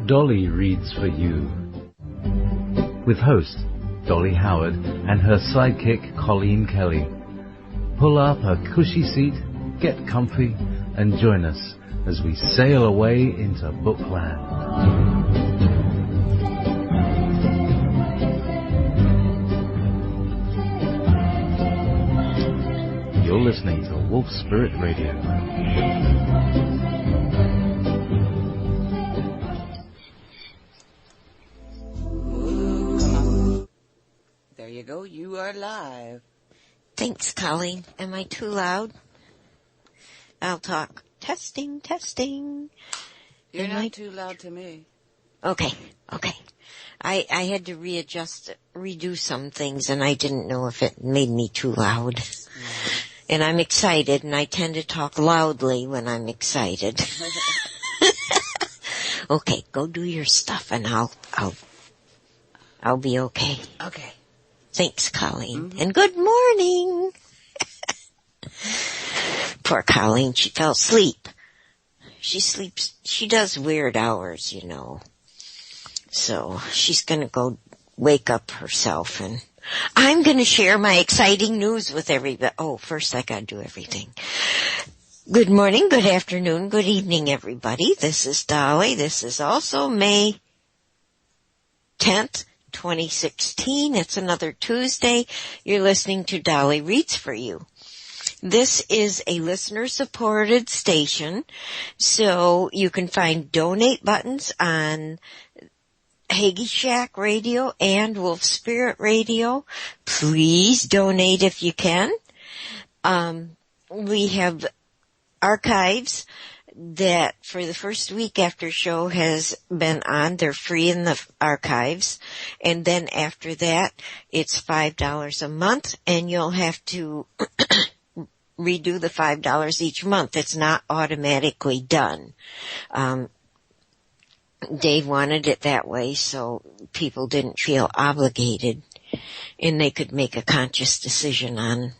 Dolly reads for you. With host Dolly Howard and her sidekick Colleen Kelly. Pull up a cushy seat, get comfy, and join us as we sail away into Bookland. You're listening to Wolf Spirit Radio. There you go. You are live. Thanks, Colleen. Am I too loud? I'll talk. Testing, testing. You're not too loud to me. Okay. I had to redo some things, and I didn't know if it made me too loud. And I'm excited, and I tend to talk loudly when I'm excited. Okay, go do your stuff, and I'll be okay. Okay. Thanks, Colleen. Mm-hmm. And good morning. Poor Colleen, she fell asleep. She does weird hours, you know. So she's going to go wake up herself, and I'm going to share my exciting news with everybody. Oh, first I got to do everything. Good morning, good afternoon, good evening, everybody. This is Dolly. This is also May 10th, 2016. It's another Tuesday. You're listening to Dolly Reads for You. This is a listener-supported station, so you can find donate buttons on Hagee Shack Radio and Wolf Spirit Radio. Please donate if you can. We have archives that for the first week after show has been on. They're free in the archives. And then after that, it's $5 a month, and you'll have to redo the $5 each month. It's not automatically done. Dave wanted it that way so people didn't feel obligated, and they could make a conscious decision on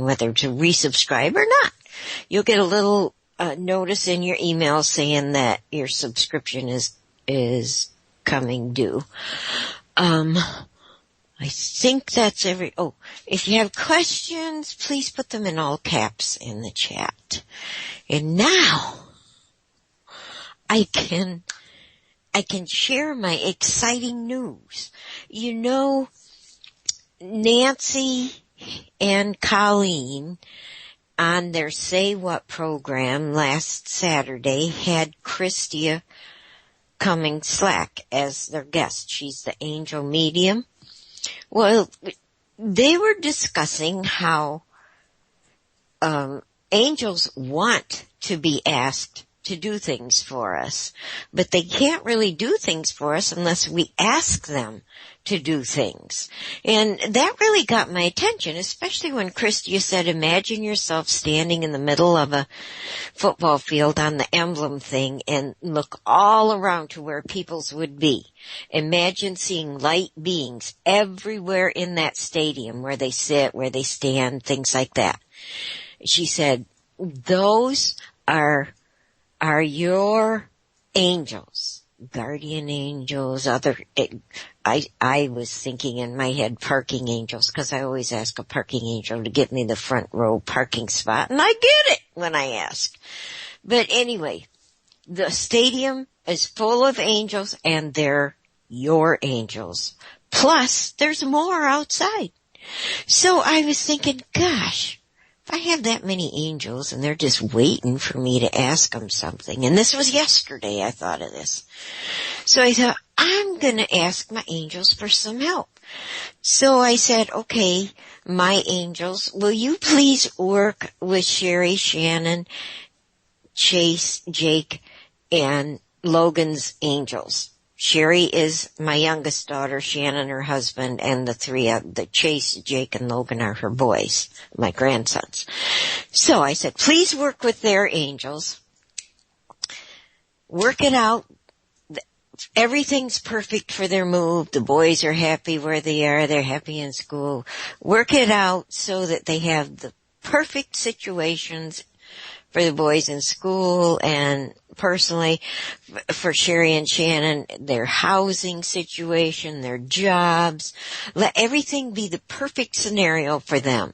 whether to resubscribe or not. You'll get a little notice in your email saying that your subscription is coming due. I think that's if you have questions, please put them in all caps in the chat. And now I can share my exciting news. You know, Nancy and Colleen on their Say What program last Saturday had Christia Cummings Slack as their guest. She's the angel medium. Well, they were discussing how angels want to be asked to do things for us, but they can't really do things for us unless we ask them to do things. And that really got my attention, especially when Christia said, imagine yourself standing in the middle of a football field on the emblem thing and look all around to where people's would be. Imagine seeing light beings everywhere in that stadium, where they sit, where they stand, things like that. She said, those are your angels, guardian angels, I was thinking in my head parking angels, because I always ask a parking angel to give me the front row parking spot, and I get it when I ask. But anyway, the stadium is full of angels, and they're your angels. Plus, there's more outside. So I was thinking, gosh, if I have that many angels and they're just waiting for me to ask them something, and this was yesterday I thought of this. So I thought, I'm going to ask my angels for some help. So I said, okay, my angels, will you please work with Sherry, Shannon, Chase, Jake, and Logan's angels? Sherry is my youngest daughter, Shannon her husband, and the Chase, Jake, and Logan are her boys, my grandsons. So I said, please work with their angels. Work it out. Everything's perfect for their move. The boys are happy where they are. They're happy in school. Work it out so that they have the perfect situations for the boys in school and personally for Sherry and Shannon, their housing situation, their jobs. Let everything be the perfect scenario for them.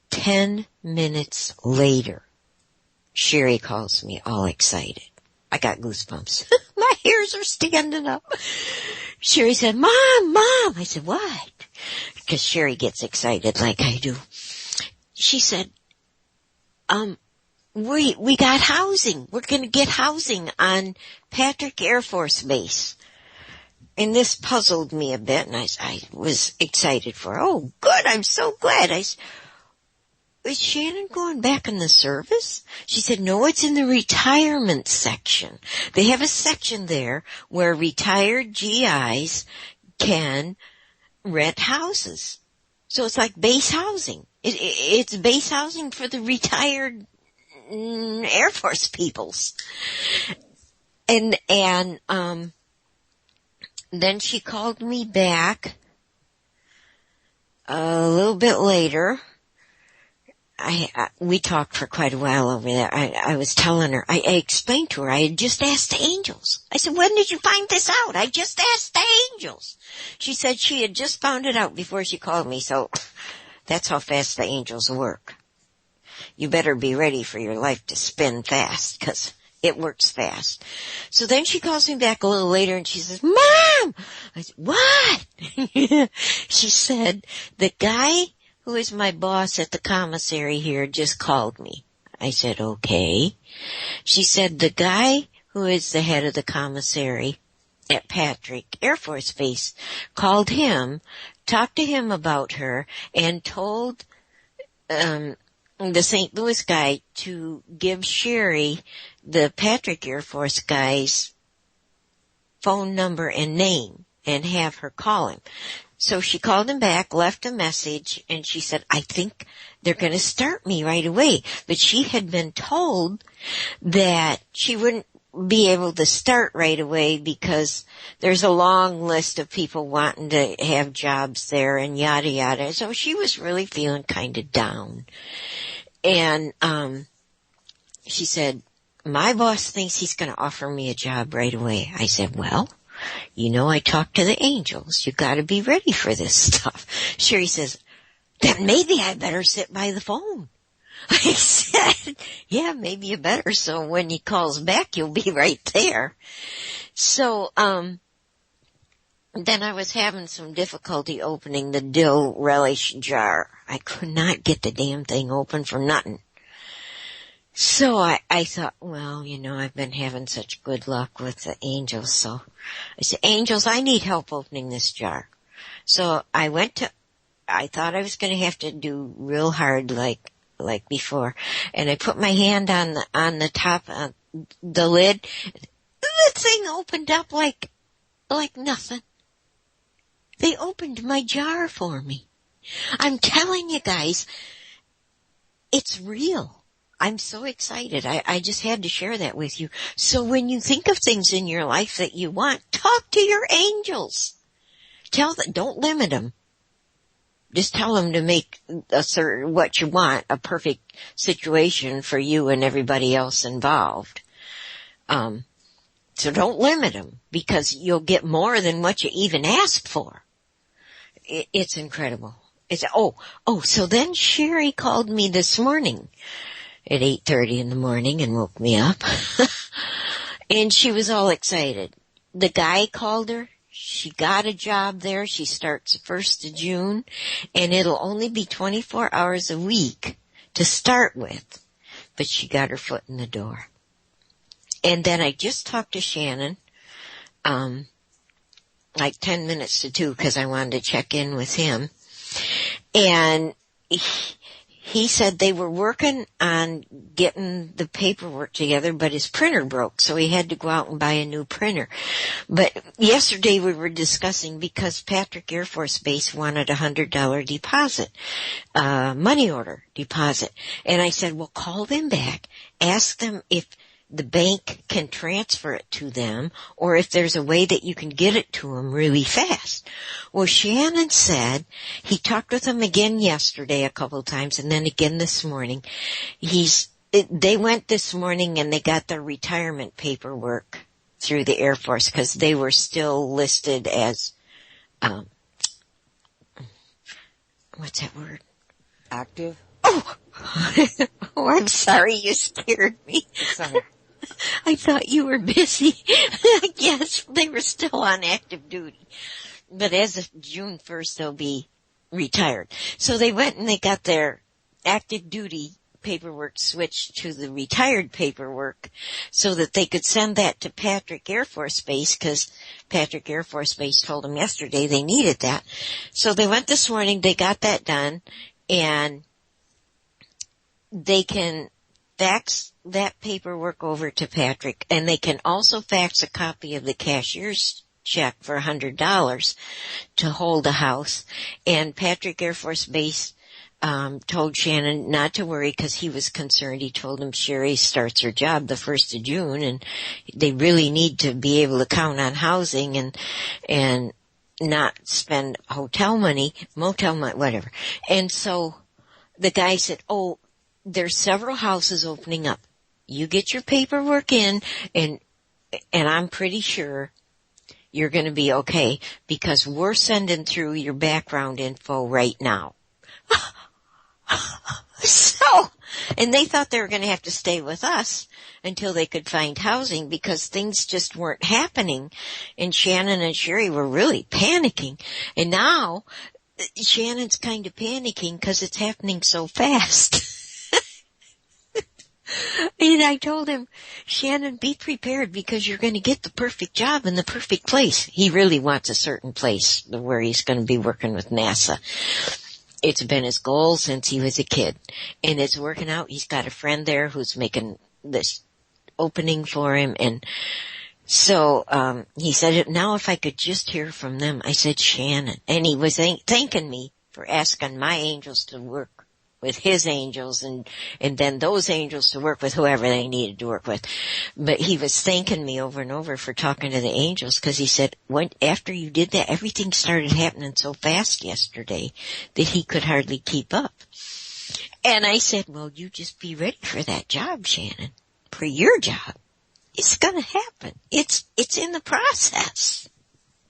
10 minutes later, Sherry calls me all excited. I got goosebumps. My hairs are standing up. Sherry said, Mom. I said, what? Because Sherry gets excited like I do. She said, we got housing. We're going to get housing on Patrick Air Force Base. And this puzzled me a bit, and I was excited for her. Oh, good. I'm so glad. I said, is Shannon going back in the service? She said, no, it's in the retirement section. They have a section there where retired GIs can rent houses. So it's like base housing. It's base housing for the retired Air Force peoples. And then she called me back a little bit later. We talked for quite a while over there. I was telling her, I explained to her, I had just asked the angels. I said, when did you find this out? I just asked the angels. She said she had just found it out before she called me, so that's how fast the angels work. You better be ready for your life to spin fast, 'cause it works fast. So then she calls me back a little later and she says, Mom! I said, what? She said, the guy who is my boss at the commissary here just called me. I said, okay. She said, the guy who is the head of the commissary at Patrick Air Force Base called him, talked to him about her, and told the St. Louis guy to give Sherry the Patrick Air Force guy's phone number and name and have her call him. So she called him back, left a message, and she said, I think they're going to start me right away. But she had been told that she wouldn't be able to start right away because there's a long list of people wanting to have jobs there and yada yada. So she was really feeling kind of down. And she said, my boss thinks he's going to offer me a job right away. I said, well, you know, I talked to the angels. You got to be ready for this stuff. Sherry says, then maybe I better sit by the phone. I said, yeah, maybe you better. So when he calls back, you'll be right there. So, then I was having some difficulty opening the dill relish jar. I could not get the damn thing open for nothing. So I thought, well, you know, I've been having such good luck with the angels, so I said, angels, I need help opening this jar. So I thought I was going to have to do real hard like before, and I put my hand on the top of the lid. The thing opened up like nothing. They opened my jar for me. I'm telling you guys, it's real. I'm so excited. I just had to share that with you. So when you think of things in your life that you want, talk to your angels. Tell them, don't limit them. Just tell them to make what you want, a perfect situation for you and everybody else involved. So don't limit them because you'll get more than what you even asked for. It's incredible. So then Sherry called me this morning at 8:30 in the morning and woke me up. And she was all excited. The guy called her. She got a job there. She starts the 1st of June, and it'll only be 24 hours a week to start with. But she got her foot in the door. And then I just talked to Shannon, like 10 minutes to 2 because I wanted to check in with him. And he said they were working on getting the paperwork together, but his printer broke, so he had to go out and buy a new printer. But yesterday we were discussing because Patrick Air Force Base wanted $100 deposit, money order deposit. And I said, well, call them back, ask them if the bank can transfer it to them or if there's a way that you can get it to them really fast. Well, Shannon said he talked with him again yesterday a couple of times and then again this morning. He's They went this morning and they got their retirement paperwork through the Air Force because they were still listed as, what's that word? Active? Oh, oh, I'm sorry, you scared me. Sorry. I thought you were busy. Yes, they were still on active duty. But as of June 1st, they'll be retired. So they went and they got their active duty paperwork switched to the retired paperwork so that they could send that to Patrick Air Force Base because Patrick Air Force Base told them yesterday they needed that. So they went this morning, they got that done, and they can fax that paperwork over to Patrick, and they can also fax a copy of the cashier's check for $100 to hold the house. And Patrick Air Force Base told Shannon not to worry because he was concerned. He told him Sherry starts her job the 1st of June and they really need to be able to count on housing and not spend hotel money, motel money, whatever. And so the guy said, oh, there's several houses opening up. You get your paperwork in and I'm pretty sure you're going to be okay because we're sending through your background info right now. So, and they thought they were going to have to stay with us until they could find housing because things just weren't happening. And Shannon and Sherry were really panicking. And now Shannon's kind of panicking because it's happening so fast. And I told him, Shannon, be prepared because you're going to get the perfect job in the perfect place. He really wants a certain place where he's going to be working with NASA. It's been his goal since he was a kid. And it's working out. He's got a friend there who's making this opening for him. And so he said, now if I could just hear from them. I said, Shannon. And he was thanking me for asking my angels to work with his angels and then those angels to work with whoever they needed to work with. But he was thanking me over and over for talking to the angels because he said, after you did that, everything started happening so fast yesterday that he could hardly keep up. And I said, well, you just be ready for that job, Shannon, for your job. It's going to happen. It's in the process.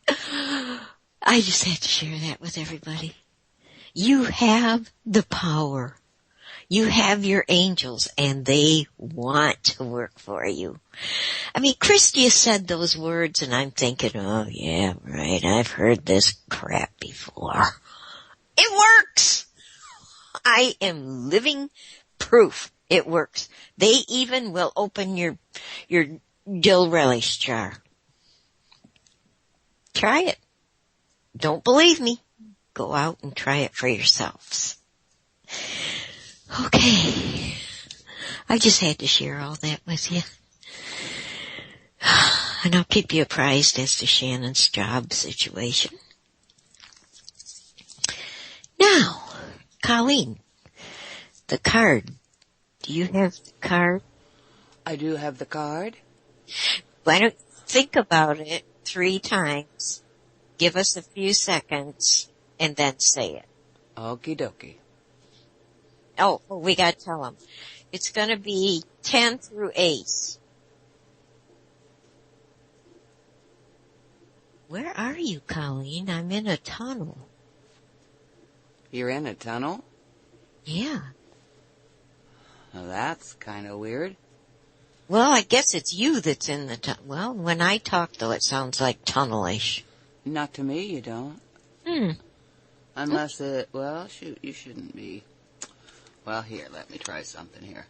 I just had to share that with everybody. You have the power. You have your angels and they want to work for you. I mean, Christy has said those words and I'm thinking, oh yeah, right, I've heard this crap before. It works! I am living proof it works. They even will open your dill relish jar. Try it. Don't believe me. Go out and try it for yourselves. Okay. I just had to share all that with you. And I'll keep you apprised as to Shannon's job situation. Now, Colleen, the card. Do you have the card? I do have the card. Why don't you think about it 3 times, give us a few seconds, and then say it. Okie dokie. Oh, we gotta tell them. It's gonna be 10 through ace. Where are you, Colleen? I'm in a tunnel. You're in a tunnel? Yeah. Well, that's kind of weird. Well, I guess it's you that's in the tunnel. Well, when I talk, though, it sounds like tunnelish. Not to me, you don't. Unless well, shoot, you shouldn't be. Well, here, let me try something here.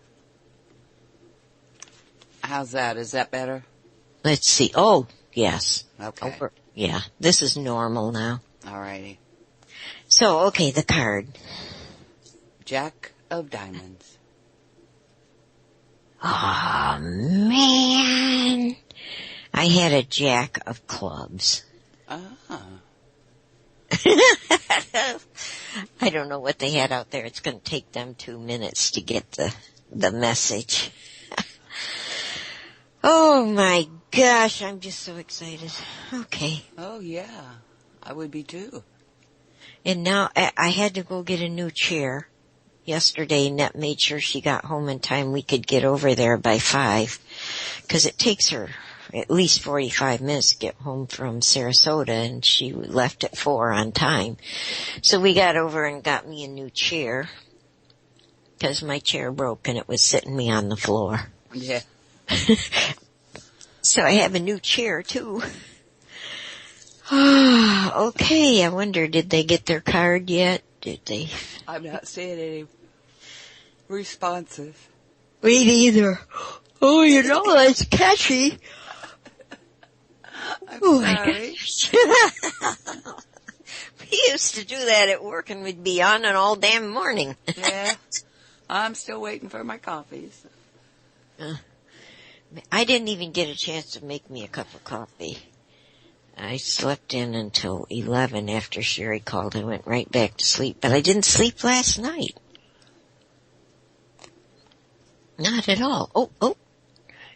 How's that? Is that better? Let's see. Oh, yes. Okay. Yeah, this is normal now. Alrighty. So, okay, the card. Jack of Diamonds. Oh, man. I had a Jack of Clubs. I don't know what they had out there. It's going to take them 2 minutes to get the message. Oh my gosh, I'm just so excited. Okay. Oh yeah, I would be too. And now I had to go get a new chair yesterday. Net made sure she got home in time we could get over there by 5, because it takes her at least 45 minutes to get home from Sarasota, and she left at 4 on time. So we got over and got me a new chair, because my chair broke and it was sitting me on the floor. Yeah. So I have a new chair too. Okay, I wonder, did they get their card yet? Did they? I'm not seeing any responses. Me neither. Oh, you know, that's catchy. I'm sorry. We used to do that at work, and we'd be on it all damn morning. Yeah. I'm still waiting for my coffees. I didn't even get a chance to make me a cup of coffee. I slept in until 11 after Sherry called. I went right back to sleep, but I didn't sleep last night. Not at all. Oh.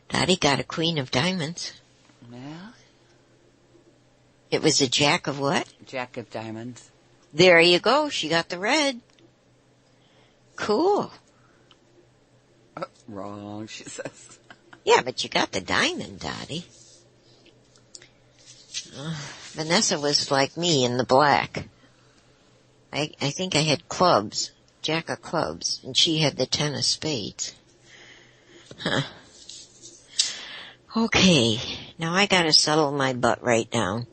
Dottie got a queen of diamonds. Well, it was a jack of what? Jack of diamonds. There you go. She got the red. Cool. Wrong, she says. Yeah, but you got the diamond, Dottie. Vanessa was like me in the black. I think I had clubs, jack of clubs, and she had the 10 of spades. Huh. Okay, now I gotta settle my butt right down.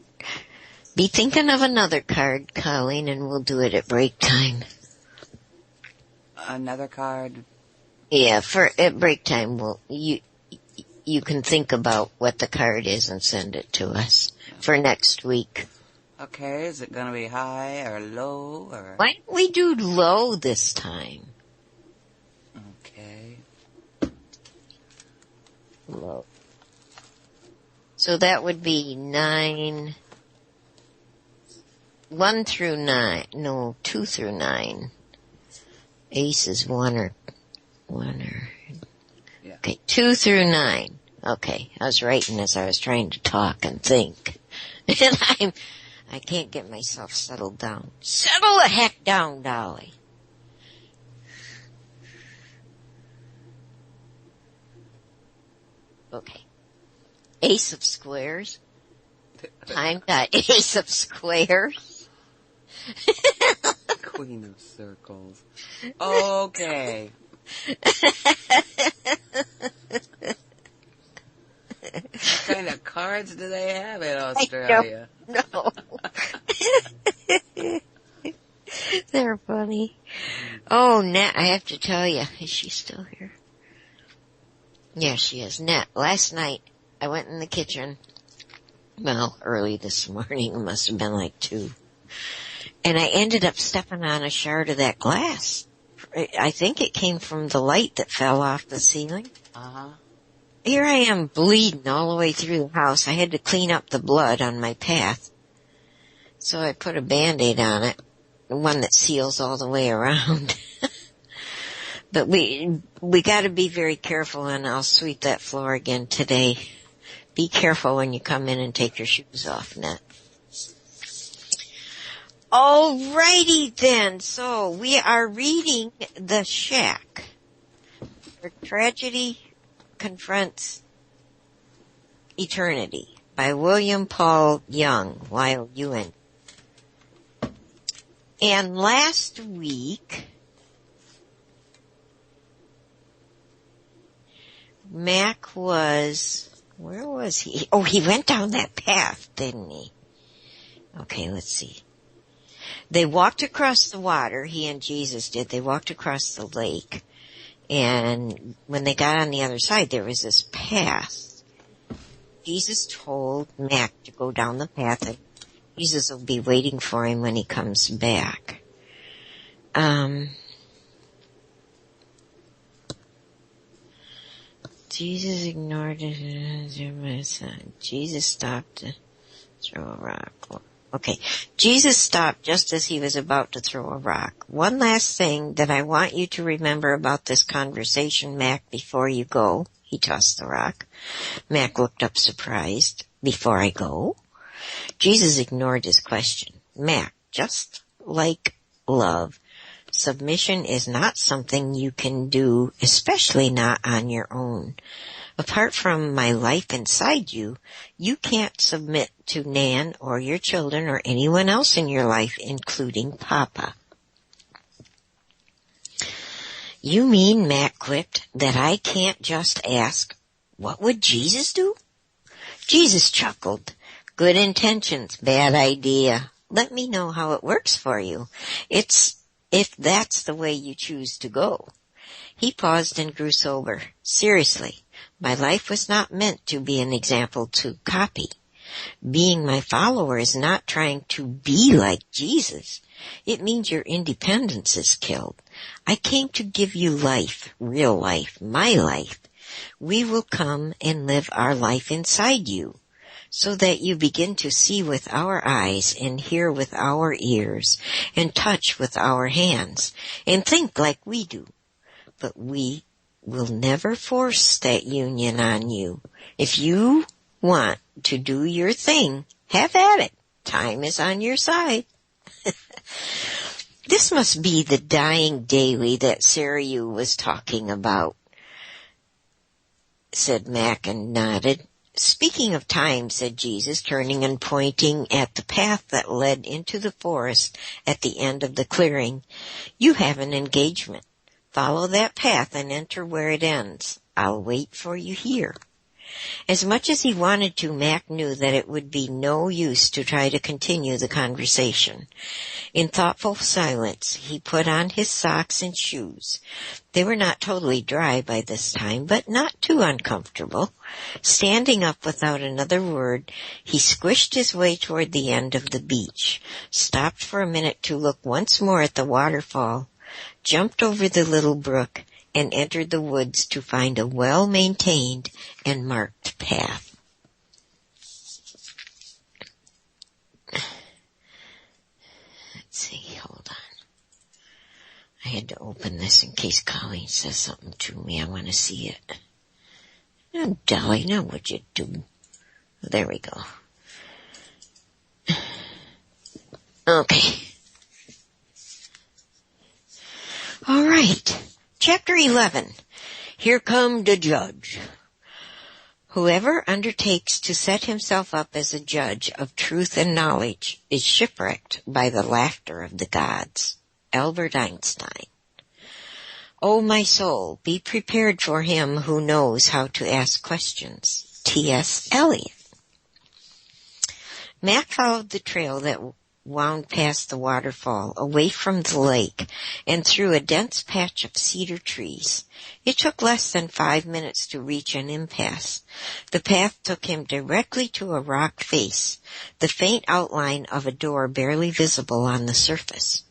Be thinking of another card, Colleen, and we'll do it at break time. Another card? Yeah, at break time, you can think about what the card is and send it to us for next week. Okay, is it gonna be high or low or? Why don't we do low this time? Okay. Low. So that would be 1 through 9. No, 2 through 9. Ace is 1 or. Yeah. Okay, 2 through 9. Okay, I was writing as I was trying to talk and think. And I can't get myself settled down. Settle the heck down, Dolly. Okay. Ace of squares. Time got ace of squares. Queen of circles. Okay. What kind of cards do they have in Australia? No. They're funny. Oh, Nat, I have to tell you, is she still here? Yeah, she is. Nat, last night I went in the kitchen, well, early this morning, it must have been like 2, and I ended up stepping on a shard of that glass. I think it came from the light that fell off the ceiling. Uh-huh. Here I am bleeding all the way through the house. I had to clean up the blood on my path. So I put a Band-Aid on it, the one that seals all the way around. But we gotta be very careful, and I'll sweep that floor again today. Be careful when you come in and take your shoes off, Nat. Alrighty then, so we are reading The Shack. Where Tragedy Confronts Eternity by William Paul Young, Y-O-U-N. And last week, Mac was, where was he? Oh, he went down that path, didn't he? Okay, let's see. They walked across the water, he and Jesus did. They walked across the lake. And when they got on the other side, there was this path. Jesus told Mac to go down the path, and Jesus will be waiting for him when he comes back. Jesus ignored it. Jesus stopped to throw a rock. Okay. Jesus stopped just as he was about to throw a rock. One last thing that I want you to remember about this conversation, Mac, before you go. He tossed the rock. Mac looked up surprised. Before I go? Jesus ignored his question. Mac, just like love, Submission is not something you can do, especially not on your own. Apart from my life inside you, you can't submit to Nan or your children or anyone else in your life, including Papa. You mean, Mac quipped, that I can't just ask, what would Jesus do? Jesus chuckled. Good intentions, bad idea. Let me know how it works for you. If that's the way you choose to go. He paused and grew sober. Seriously, my life was not meant to be an example to copy. Being my follower is not trying to be like Jesus. It means your independence is killed. I came to give you life, real life, my life. We will come and live our life inside you, so that you begin to see with our eyes and hear with our ears and touch with our hands and think like we do. But we will never force that union on you. If you want to do your thing, have at it. Time is on your side. This must be the dying daily that Sarayu was talking about, said Mac and nodded. Speaking of time, said Jesus, turning and pointing at the path that led into the forest at the end of the clearing, you have an engagement. Follow that path and enter where it ends. I'll wait for you here. As much as he wanted to, Mac knew that it would be no use to try to continue the conversation. In thoughtful silence, he put on his socks and shoes. They were not totally dry by this time, but not too uncomfortable. Standing up without another word, he squished his way toward the end of the beach, stopped for a minute to look once more at the waterfall, jumped over the little brook, and entered the woods to find a well-maintained and marked path. Let's see, hold on. I had to open this in case Colleen says something to me. I want to see it. Oh, Dolly, now what'd you do? There we go. Okay. All right. Chapter 11. Here come the judge. Whoever undertakes to set himself up as a judge of truth and knowledge is shipwrecked by the laughter of the gods. Albert Einstein. O my soul, be prepared for him who knows how to ask questions. T.S. Eliot. Mac followed the trail that wound past the waterfall, away from the lake, and through a dense patch of cedar trees. It took less than 5 minutes to reach an impasse. The path took him directly to a rock face, the faint outline of a door barely visible on the surface.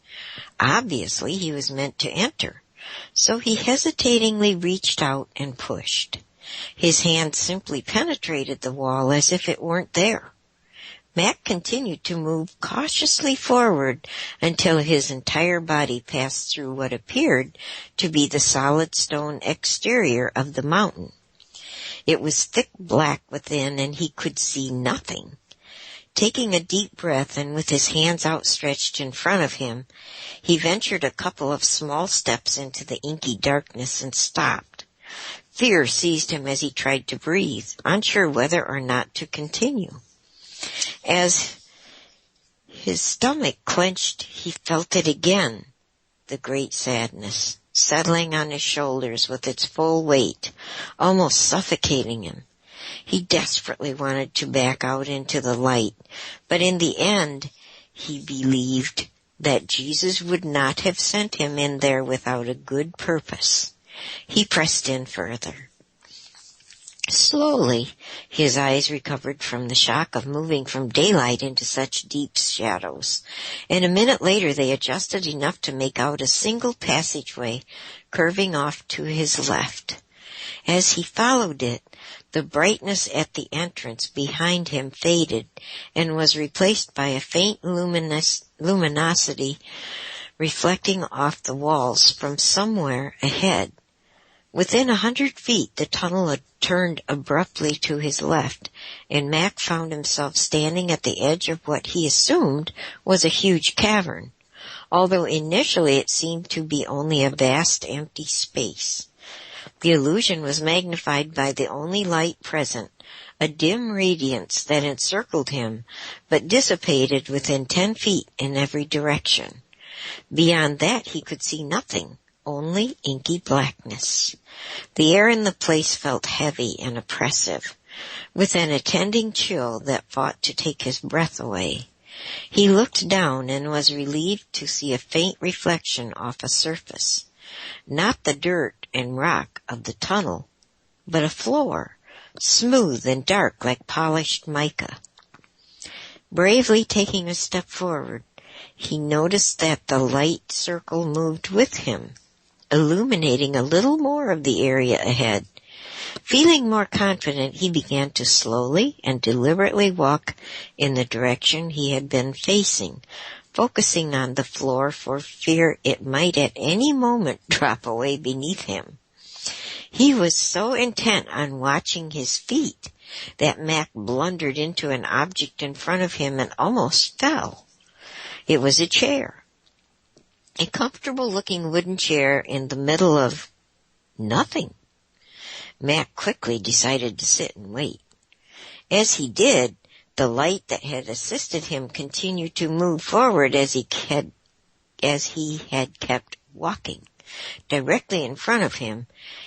Obviously, he was meant to enter, so he hesitatingly reached out and pushed. His hand simply penetrated the wall as if it weren't there. Mac continued to move cautiously forward until his entire body passed through what appeared to be the solid stone exterior of the mountain. It was thick black within, and he could see nothing. Taking a deep breath and with his hands outstretched in front of him, he ventured a couple of small steps into the inky darkness and stopped. Fear seized him as he tried to breathe, unsure whether or not to continue. As his stomach clenched, he felt it again, the great sadness, settling on his shoulders with its full weight, almost suffocating him. He desperately wanted to back out into the light, but in the end, he believed that Jesus would not have sent him in there without a good purpose. He pressed in further. Slowly, his eyes recovered from the shock of moving from daylight into such deep shadows, and a minute later they adjusted enough to make out a single passageway curving off to his left. As he followed it, the brightness at the entrance behind him faded and was replaced by a faint luminosity reflecting off the walls from somewhere ahead. Within 100 feet, the tunnel had turned abruptly to his left, and Mac found himself standing at the edge of what he assumed was a huge cavern. although initially it seemed to be only a vast empty space. The illusion was magnified by the only light present, a dim radiance that encircled him, but dissipated within 10 feet in every direction. Beyond that he could see nothing, only inky blackness. The air in the place felt heavy and oppressive, with an attending chill that fought to take his breath away. He looked down and was relieved to see a faint reflection off a surface. Not the dirt and rock of the tunnel, but a floor, smooth and dark like polished mica. Bravely taking a step forward, he noticed that the light circle moved with him, illuminating a little more of the area ahead. Feeling more confident, he began to slowly and deliberately walk in the direction he had been facing, focusing on the floor for fear it might at any moment drop away beneath him. He was so intent on watching his feet that Mac blundered into an object in front of him and almost fell. It was a chair. A comfortable-looking wooden chair in the middle of nothing. Mac quickly decided to sit and wait. As he did, the light that had assisted him continued to move forward as he had kept walking. Directly in front of him,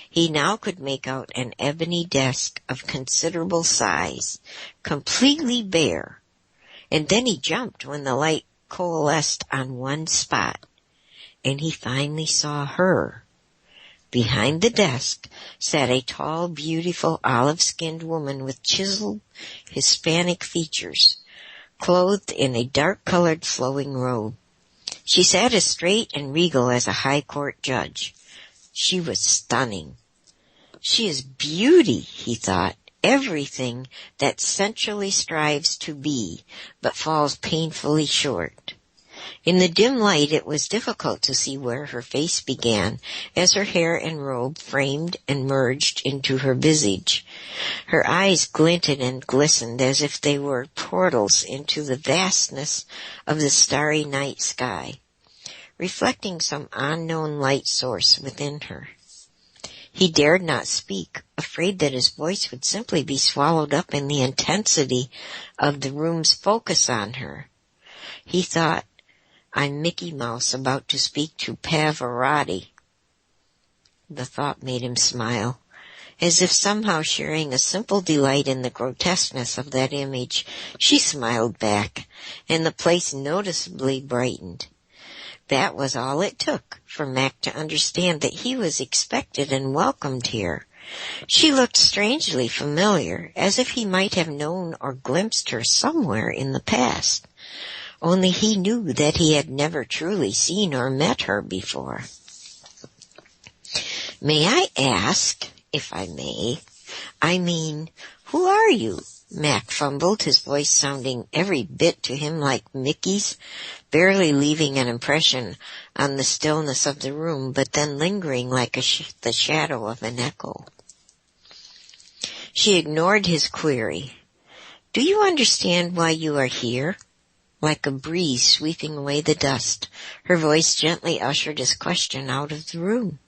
he now could make out an ebony desk of considerable size, completely bare. And then he jumped when the light coalesced on one spot, and he finally saw her. Behind the desk sat a tall, beautiful, olive-skinned woman with chiseled Hispanic features, clothed in a dark-colored flowing robe. She sat as straight and regal as a high court judge. She was stunning. She is beauty, he thought, everything that sensually strives to be, but falls painfully short. In the dim light, it was difficult to see where her face began, as her hair and robe framed and merged into her visage. Her eyes glinted and glistened as if they were portals into the vastness of the starry night sky, reflecting some unknown light source within her. He dared not speak, afraid that his voice would simply be swallowed up in the intensity of the room's focus on her. He thought, I'm Mickey Mouse about to speak to Pavarotti. The thought made him smile, as if somehow sharing a simple delight in the grotesqueness of that image. She smiled back, and the place noticeably brightened. That was all it took for Mac to understand that he was expected and welcomed here. She looked strangely familiar, as if he might have known or glimpsed her somewhere in the past. Only he knew that he had never truly seen or met her before. May I ask, if I may? I mean, who are you? Mac fumbled, his voice sounding every bit to him like Mickey's, barely leaving an impression on the stillness of the room, but then lingering like the shadow of an echo. She ignored his query. Do you understand why you are here? Like a breeze sweeping away the dust, her voice gently ushered his question out of the room.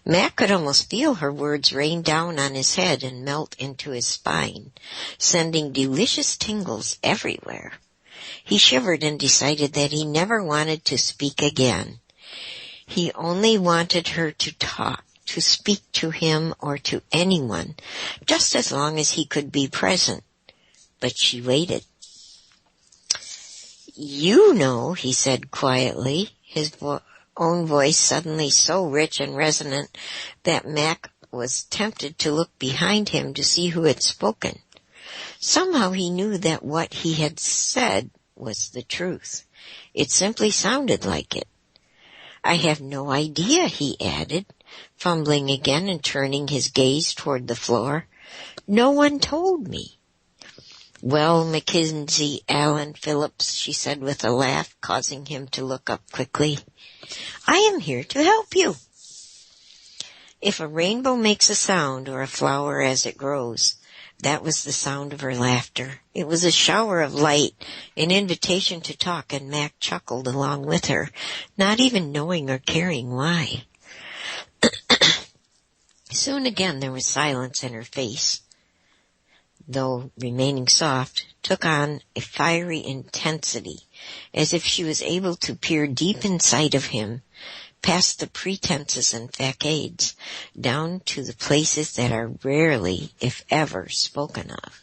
Mac could almost feel her words rain down on his head and melt into his spine, sending delicious tingles everywhere. He shivered and decided that he never wanted to speak again. He only wanted her to talk, to speak to him or to anyone, just as long as he could be present. But she waited. You know, he said quietly, his own voice suddenly so rich and resonant that Mac was tempted to look behind him to see who had spoken. Somehow he knew that what he had said was the truth. It simply sounded like it. I have no idea, he added, fumbling again and turning his gaze toward the floor. No one told me. Well, Mackenzie Allen Phillips, she said with a laugh, causing him to look up quickly. I am here to help you. If a rainbow makes a sound or a flower as it grows, That was the sound of her laughter. It was a shower of light, an invitation to talk, and Mac chuckled along with her, not even knowing or caring why. Soon again there was silence, and her face, though remaining soft, took on a fiery intensity, as if she was able to peer deep inside of him, past the pretenses and facades, down to the places that are rarely, if ever, spoken of.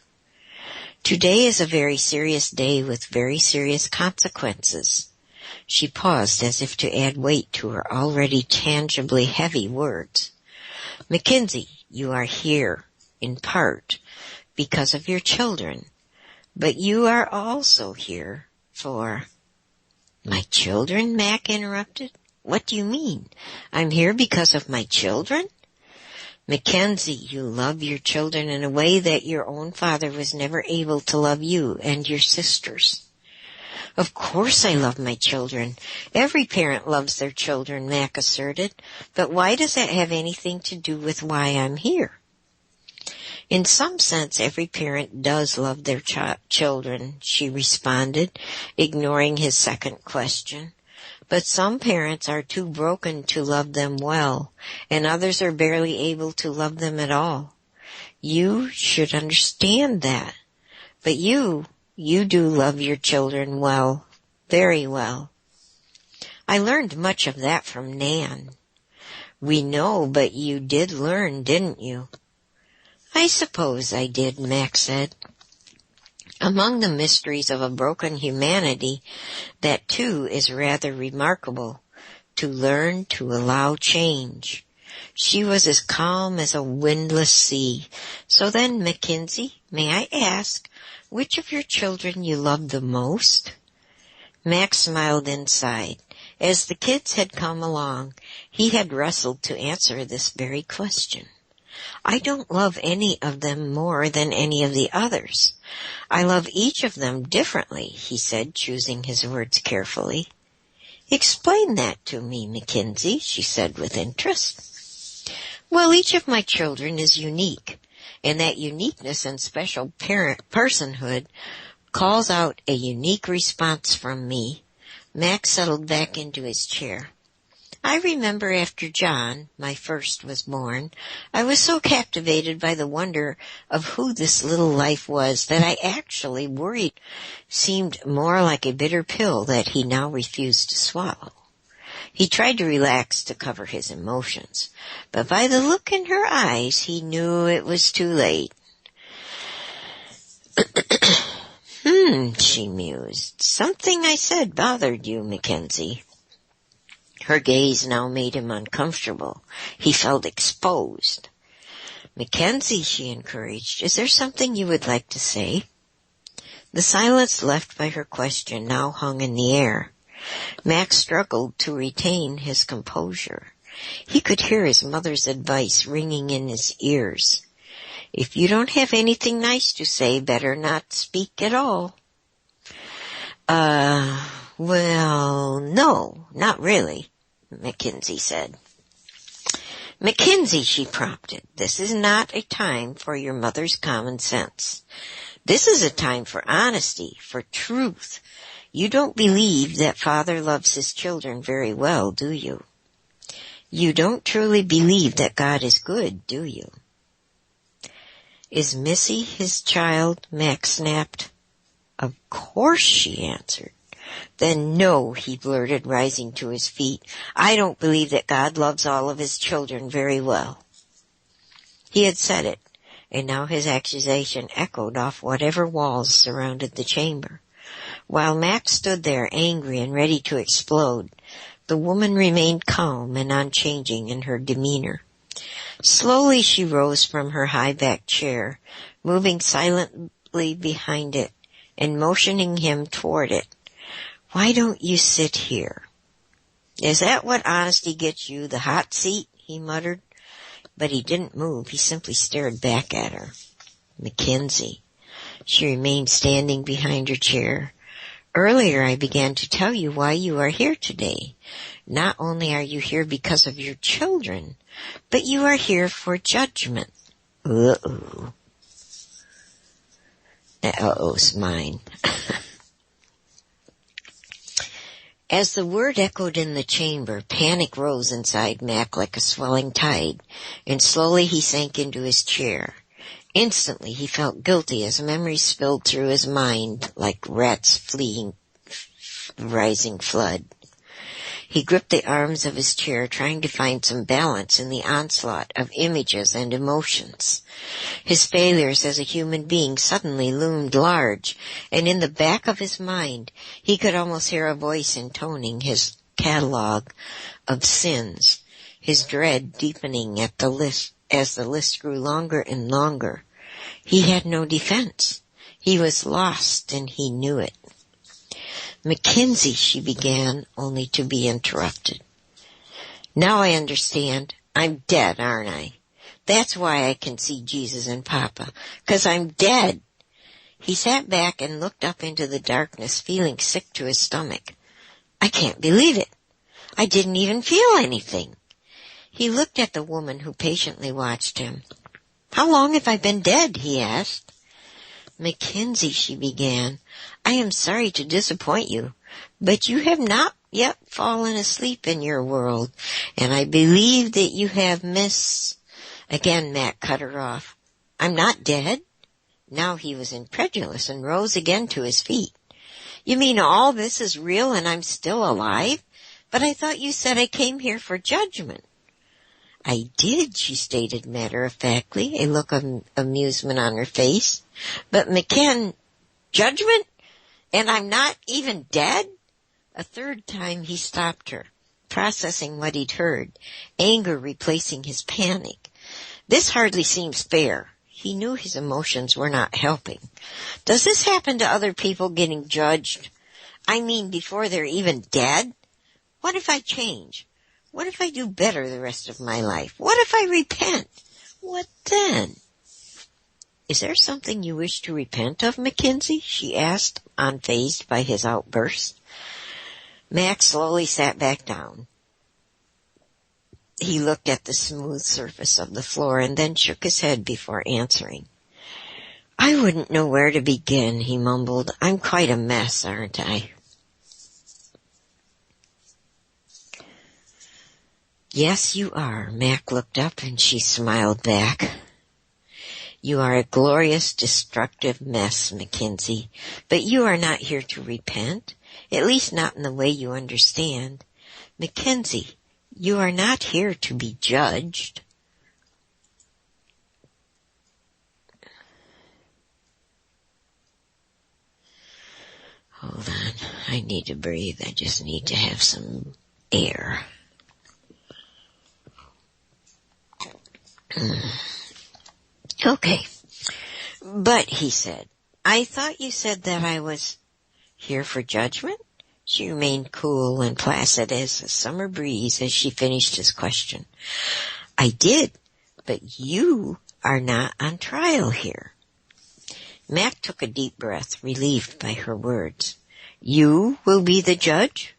Today is a very serious day with very serious consequences. She paused as if to add weight to her already tangibly heavy words. Mackenzie, you are here, in part, because of your children, but you are also here for... My children? Mac interrupted. What do you mean? I'm here because of my children? Mackenzie, you love your children in a way that your own father was never able to love you and your sisters. Of course I love my children. Every parent loves their children, Mac asserted. But why does that have anything to do with why I'm here? In some sense, every parent does love their children, she responded, ignoring his second question. But some parents are too broken to love them well, and others are barely able to love them at all. You should understand that. But you do love your children well, very well. I learned much of that from Nan. We know, but you did learn, didn't you? I suppose I did, Mac said. Among the mysteries of a broken humanity, that too is rather remarkable, to learn to allow change. She was as calm as a windless sea. So then, Mackenzie, may I ask, which of your children you love the most? Mac smiled inside. As the kids had come along, he had wrestled to answer this very question. I don't love any of them more than any of the others. I love each of them differently, he said, choosing his words carefully. Explain that to me, Mackenzie, she said with interest. Well, each of my children is unique, and that uniqueness and special personhood calls out a unique response from me. Mac settled back into his chair. I remember after John, my first, was born, I was so captivated by the wonder of who this little life was that I actually worried. Seemed more like a bitter pill that he now refused to swallow. He tried to relax to cover his emotions, but by the look in her eyes, he knew it was too late. She mused. Something I said bothered you, Mackenzie. Her gaze now made him uncomfortable. He felt exposed. Mackenzie, she encouraged, is there something you would like to say? The silence left by her question now hung in the air. Max struggled to retain his composure. He could hear his mother's advice ringing in his ears. If you don't have anything nice to say, better not speak at all. Well, no, not really, Mackenzie said. Mackenzie, she prompted, this is not a time for your mother's common sense. This is a time for honesty, for truth. You don't believe that Father loves his children very well, do you? You don't truly believe that God is good, do you? Is Missy his child? Max snapped. Of course, she answered. Then no, he blurted, rising to his feet. I don't believe that God loves all of his children very well. He had said it, and now his accusation echoed off whatever walls surrounded the chamber. While Max stood there, angry and ready to explode, the woman remained calm and unchanging in her demeanor. Slowly she rose from her high-backed chair, moving silently behind it and motioning him toward it. Why don't you sit here? Is that what honesty gets you, the hot seat? He muttered. But he didn't move. He simply stared back at her. Mackenzie. She remained standing behind her chair. Earlier I began to tell you why you are here today. Not only are you here because of your children, but you are here for judgment. Uh-oh. Uh-oh's mine. As the word echoed in the chamber, panic rose inside Mac like a swelling tide, and slowly he sank into his chair. Instantly he felt guilty as memories spilled through his mind like rats fleeing the rising flood. He gripped the arms of his chair, trying to find some balance in the onslaught of images and emotions. His failures as a human being suddenly loomed large, and in the back of his mind he could almost hear a voice intoning his catalog of sins, his dread deepening at the list as the list grew longer and longer. He had no defense. He was lost, and he knew it. "Mackenzie," she began, only to be interrupted. "Now I understand. I'm dead, aren't I? That's why I can see Jesus and Papa, 'cause I'm dead." He sat back and looked up into the darkness, feeling sick to his stomach. "I can't believe it. I didn't even feel anything." He looked at the woman who patiently watched him. "How long have I been dead?" he asked. "Mackenzie," she began, "I am sorry to disappoint you, but you have not yet fallen asleep in your world, and I believe that you have Again Mac cut her off. "I'm not dead?" Now he was incredulous and rose again to his feet. "You mean all this is real and I'm still alive? But I thought you said I came here for judgment." "I did," she stated matter-of-factly, a look of amusement on her face. "But judgment? And I'm not even dead?" A third time he stopped her, processing what he'd heard, anger replacing his panic. This hardly seems fair. He knew his emotions were not helping. Does this happen to other people getting judged? I mean, before they're even dead? What if I change? What if I do better the rest of my life? What if I repent? What then? "Is there something you wish to repent of, Mackenzie?" she asked, unfazed by his outburst. Max slowly sat back down. He looked at the smooth surface of the floor and then shook his head before answering. "I wouldn't know where to begin," he mumbled. "I'm quite a mess, aren't I?" "Yes, you are." Mac looked up and she smiled back. "You are a glorious, destructive mess, Mackenzie, but you are not here to repent, at least not in the way you understand. Mackenzie, you are not here to be judged." Hold on, I need to breathe. I just need to have some air. "Okay. But," he said, "I thought you said that I was here for judgment?" She remained cool and placid as a summer breeze as she finished his question. "I did, but you are not on trial here." Mac took a deep breath, relieved by her words. "You will be the judge?"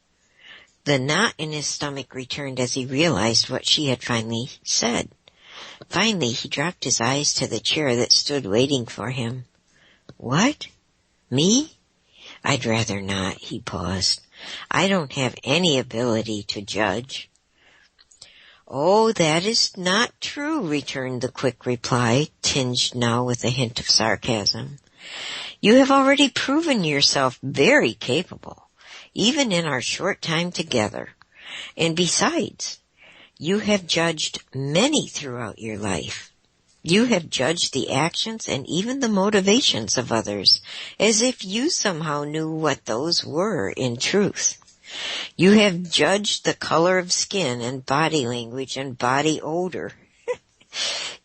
The knot in his stomach returned as he realized what she had finally said. Finally, he dropped his eyes to the chair that stood waiting for him. "What? Me? I'd rather not," he paused. "I don't have any ability to judge." "Oh, that is not true," returned the quick reply, tinged now with a hint of sarcasm. "You have already proven yourself very capable, even in our short time together. And besides, you have judged many throughout your life. You have judged the actions and even the motivations of others, as if you somehow knew what those were in truth. You have judged the color of skin and body language and body odor.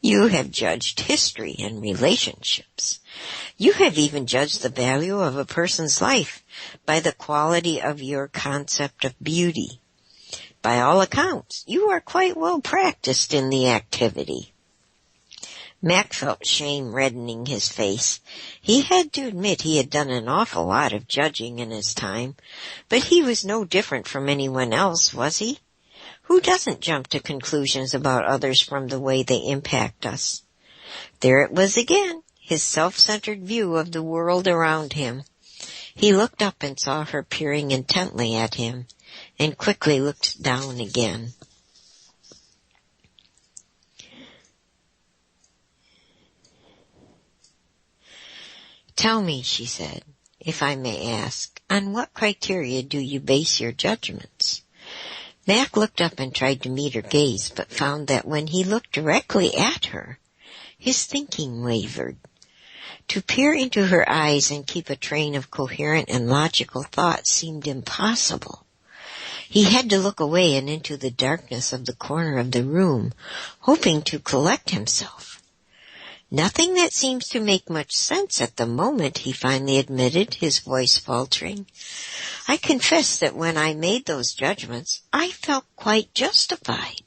You have judged history and relationships. You have even judged the value of a person's life by the quality of your concept of beauty. By all accounts, you are quite well practiced in the activity." Mac felt shame reddening his face. He had to admit he had done an awful lot of judging in his time, but he was no different from anyone else, was he? Who doesn't jump to conclusions about others from the way they impact us? There it was again, his self-centered view of the world around him. He looked up and saw her peering intently at him, and quickly looked down again. "Tell me," she said, "if I may ask, on what criteria do you base your judgments?" Mac looked up and tried to meet her gaze, but found that when he looked directly at her, his thinking wavered. To peer into her eyes and keep a train of coherent and logical thought seemed impossible. He had to look away and into the darkness of the corner of the room, hoping to collect himself. "Nothing that seems to make much sense at the moment," he finally admitted, his voice faltering. "I confess that when I made those judgments, I felt quite justified.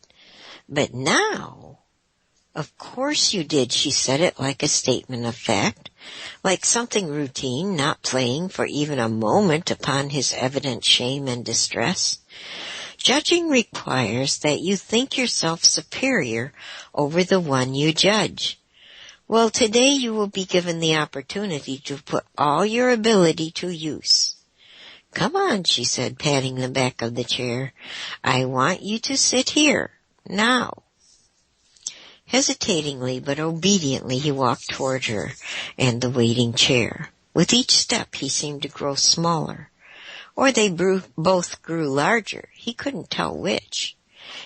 But now—" "Of course you did," she said it like a statement of fact, like something routine, not playing for even a moment upon his evident shame and distress. "Judging requires that you think yourself superior over the one you judge. Well, today you will be given the opportunity to put all your ability to use. Come on," she said, patting the back of the chair. "I want you to sit here, now." Hesitatingly but obediently he walked toward her and the waiting chair. With each step he seemed to grow smaller, or they both grew larger. He couldn't tell which.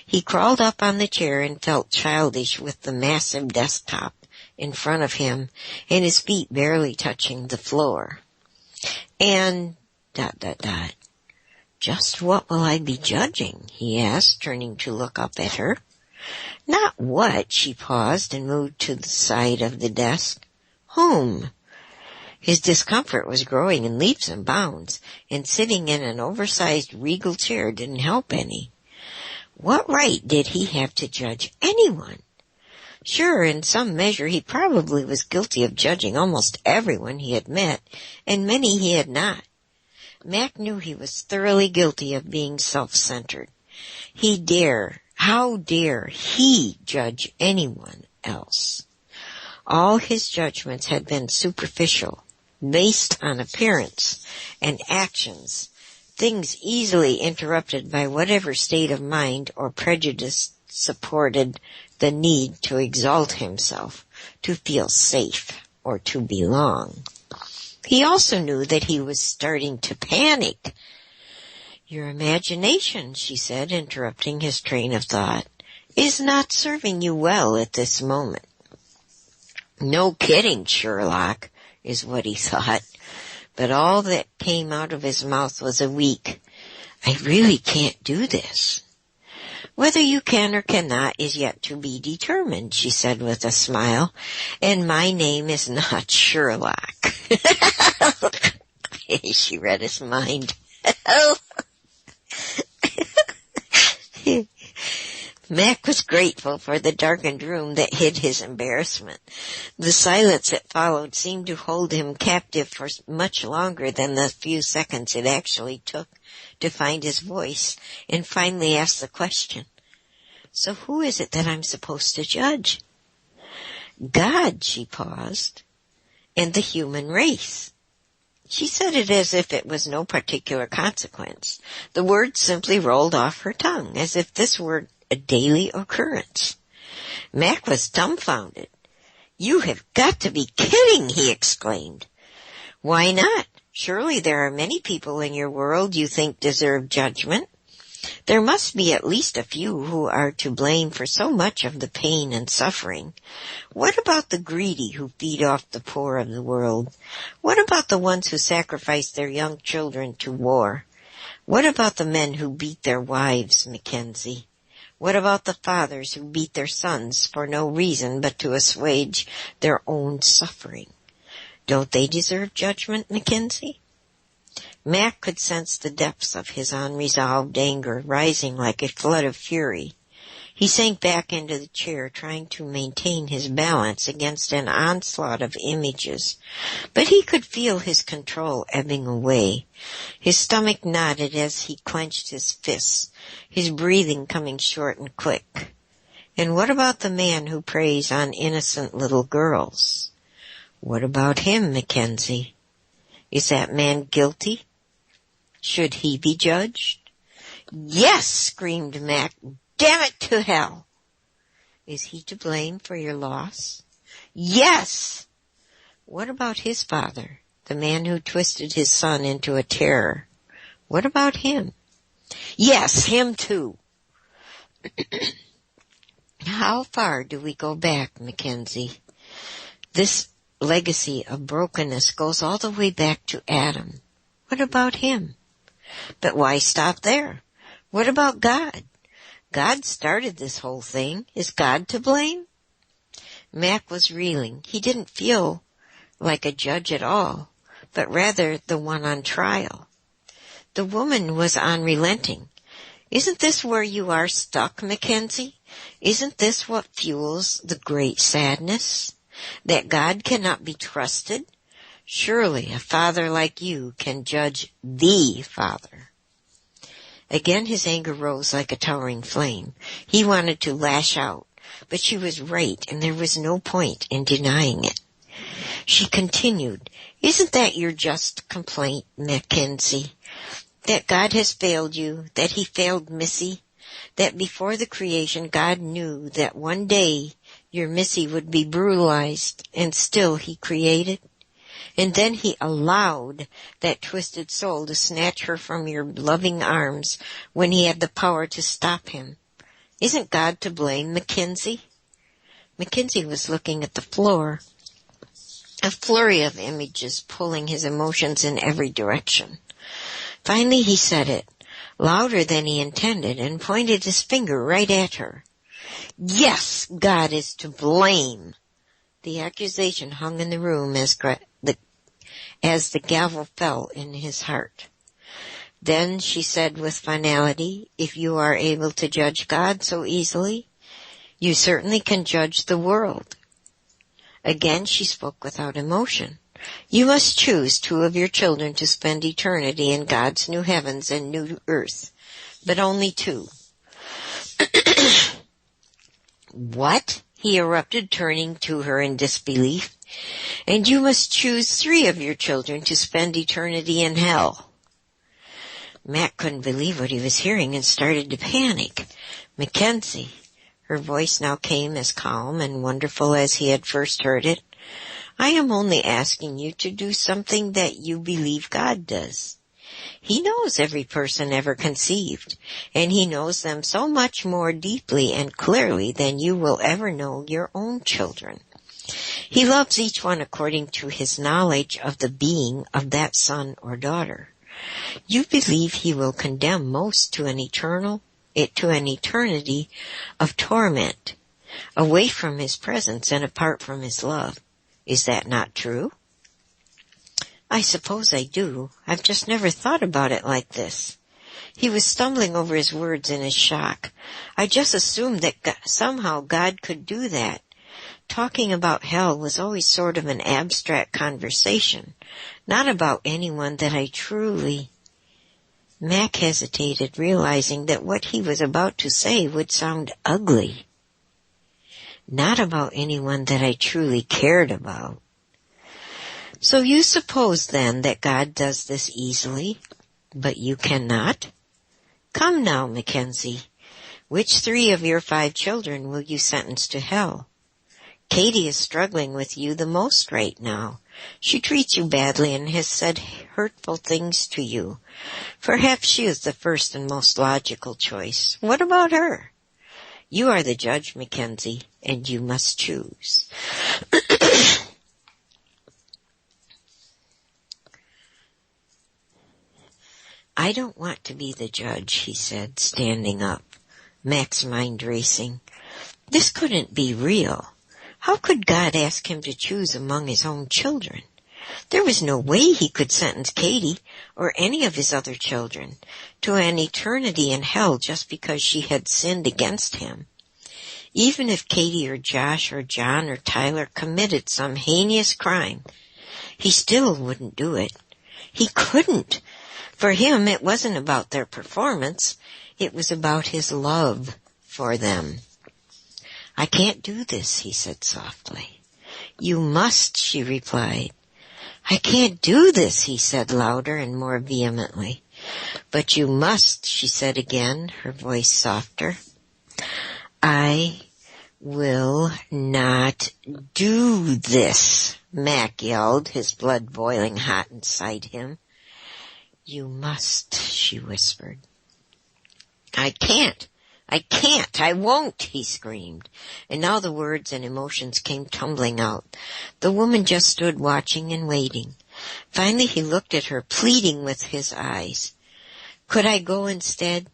He crawled up on the chair and felt childish with the massive desktop in front of him and his feet barely touching the floor. And ... "Just what will I be judging?" he asked, turning to look up at her. "Not what," she paused and moved to the side of the desk. "Whom?" His discomfort was growing in leaps and bounds, and sitting in an oversized regal chair didn't help any. What right did he have to judge anyone? Sure, in some measure he probably was guilty of judging almost everyone he had met, and many he had not. Mac knew he was thoroughly guilty of being self-centered. How dare he judge anyone else? All his judgments had been superficial, based on appearance and actions, things easily interrupted by whatever state of mind or prejudice supported the need to exalt himself, to feel safe, or to belong. He also knew that he was starting to panic. "Your imagination," she said, interrupting his train of thought, "is not serving you well at this moment." No kidding, Sherlock, is what he thought, but all that came out of his mouth was a weak, "I really can't do this." "Whether you can or cannot is yet to be determined," she said with a smile, "and my name is not Sherlock." She read his mind. Mac was grateful for the darkened room that hid his embarrassment. The silence that followed seemed to hold him captive for much longer than the few seconds it actually took to find his voice and finally ask the question. "So who is it that I'm supposed to judge?" "God," she paused, "and the human race." She said it as if it was no particular consequence. The words simply rolled off her tongue, as if this were a daily occurrence. Mac was dumbfounded. "You have got to be kidding," he exclaimed. "Why not? Surely there are many people in your world you think deserve judgment. There must be at least a few who are to blame for so much of the pain and suffering. What about the greedy who feed off the poor of the world? What about the ones who sacrifice their young children to war? What about the men who beat their wives, Mackenzie? What about the fathers who beat their sons for no reason but to assuage their own suffering? Don't they deserve judgment, Mackenzie?" Mac could sense the depths of his unresolved anger rising like a flood of fury. He sank back into the chair, trying to maintain his balance against an onslaught of images, but he could feel his control ebbing away. His stomach knotted as he clenched his fists, his breathing coming short and quick. And what about the man who preys on innocent little girls? What about him, Mackenzie? Is that man guilty? Should he be judged? Yes, screamed Mac. Damn it to hell. Is he to blame for your loss? Yes. What about his father, the man who twisted his son into a terror? What about him? Yes, him too. How far do we go back, Mackenzie? This legacy of brokenness goes all the way back to Adam. What about him? But why stop there? What about God? God started this whole thing. Is God to blame? Mac was reeling. He didn't feel like a judge at all, but rather the one on trial. The woman was unrelenting. Isn't this where you are stuck, Mackenzie? Isn't this what fuels the great sadness? That God cannot be trusted? Surely a father like you can judge the Father. Again his anger rose like a towering flame. He wanted to lash out, but she was right, and there was no point in denying it. She continued, Isn't that your just complaint, Mackenzie? That God has failed you, that he failed Missy, that before the creation God knew that one day your Missy would be brutalized, and still he created? And then he allowed that twisted soul to snatch her from your loving arms when he had the power to stop him. Isn't God to blame, Mackenzie? Mackenzie was looking at the floor, a flurry of images pulling his emotions in every direction. Finally he said it, louder than he intended, and pointed his finger right at her. Yes, God is to blame. The accusation hung in the room as the gavel fell in his heart. Then she said with finality, If you are able to judge God so easily, you certainly can judge the world. Again she spoke without emotion. You must choose 2 of your children to spend eternity in God's new heavens and new earth, but only 2. What? He erupted, turning to her in disbelief. And you must choose 3 of your children to spend eternity in hell. Matt couldn't believe what he was hearing and started to panic. Mackenzie, her voice now came as calm and wonderful as he had first heard it, I am only asking you to do something that you believe God does. He knows every person ever conceived, and he knows them so much more deeply and clearly than you will ever know your own children. He loves each one according to his knowledge of the being of that son or daughter. You believe he will condemn most to an eternity of torment, away from his presence and apart from his love. Is that not true? I suppose I do. I've just never thought about it like this. He was stumbling over his words in his shock. I just assumed that somehow God could do that. Talking about hell was always sort of an abstract conversation, not about anyone that I truly... Mac hesitated, realizing that what he was about to say would sound ugly. Not about anyone that I truly cared about. So you suppose then that God does this easily, but you cannot? Come now, Mackenzie. Which 3 of your 5 children will you sentence to hell? Katie is struggling with you the most right now. She treats you badly and has said hurtful things to you. Perhaps she is the first and most logical choice. What about her? You are the judge, Mackenzie, and you must choose. I don't want to be the judge, he said, standing up, Mac's mind racing. This couldn't be real. How could God ask him to choose among his own children? There was no way he could sentence Katie or any of his other children to an eternity in hell just because she had sinned against him. Even if Katie or Josh or John or Tyler committed some heinous crime, he still wouldn't do it. He couldn't. For him, it wasn't about their performance. It was about his love for them. I can't do this, he said softly. You must, she replied. I can't do this, he said louder and more vehemently. But you must, she said again, her voice softer. I will not do this, Mac yelled, his blood boiling hot inside him. You must, she whispered. I can't, I won't, he screamed. And now the words and emotions came tumbling out. The woman just stood watching and waiting. Finally he looked at her, pleading with his eyes. Could I go instead?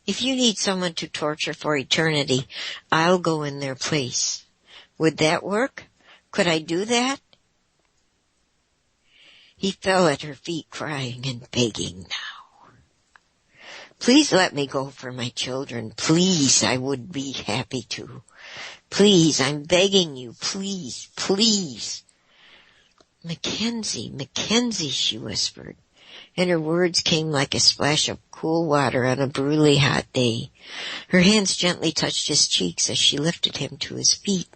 If you need someone to torture for eternity, I'll go in their place. Would that work? Could I do that? He fell at her feet crying and begging now. Please let me go for my children. Please, I would be happy to. Please, I'm begging you. Please, please. Mackenzie, she whispered, and her words came like a splash of cool water on a brutally hot day. Her hands gently touched his cheeks as she lifted him to his feet.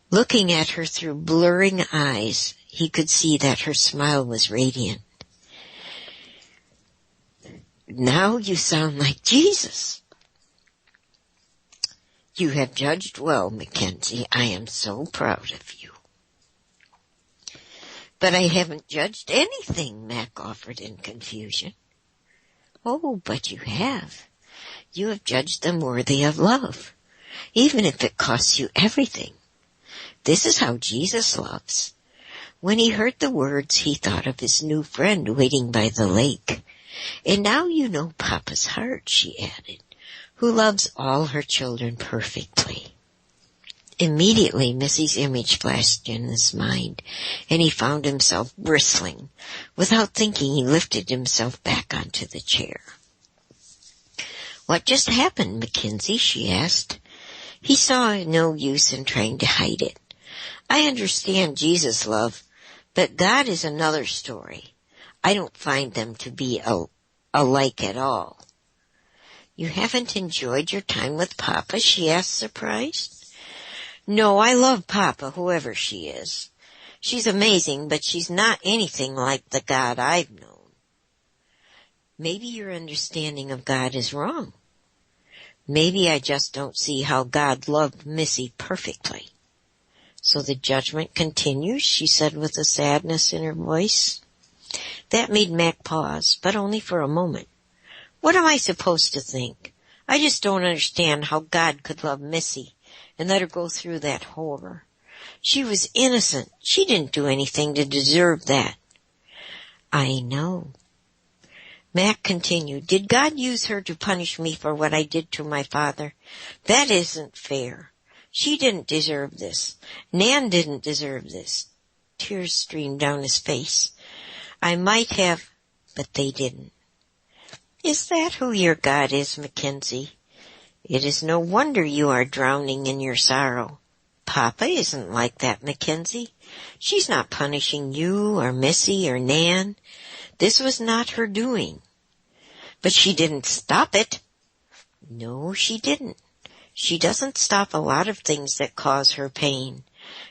Looking at her through blurring eyes, he could see that her smile was radiant. Now you sound like Jesus. You have judged well, Mackenzie. I am so proud of you. But I haven't judged anything, Mac offered in confusion. Oh, but you have. You have judged them worthy of love, even if it costs you everything. This is how Jesus loves. When he heard the words, he thought of his new friend waiting by the lake. And now you know Papa's heart, she added, who loves all her children perfectly. Immediately, Missy's image flashed in his mind, and he found himself bristling. Without thinking, he lifted himself back onto the chair. What just happened, Mackenzie? She asked. He saw no use in trying to hide it. I understand Jesus' love, but God is another story. I don't find them to be alike at all. You haven't enjoyed your time with Papa? She asked, surprised. No, I love Papa, whoever she is. She's amazing, but she's not anything like the God I've known. Maybe your understanding of God is wrong. Maybe I just don't see how God loved Missy perfectly. So the judgment continues, she said with a sadness in her voice. That made Mac pause, but only for a moment. What am I supposed to think? I just don't understand how God could love Missy and let her go through that horror. She was innocent. She didn't do anything to deserve that. I know. Mac continued, did God use her to punish me for what I did to my father? That isn't fair. She didn't deserve this. Nan didn't deserve this. Tears streamed down his face. I might have, but they didn't. Is that who your God is, Mackenzie? It is no wonder you are drowning in your sorrow. Papa isn't like that, Mackenzie. She's not punishing you or Missy or Nan. This was not her doing. But she didn't stop it. No, she didn't. She doesn't stop a lot of things that cause her pain.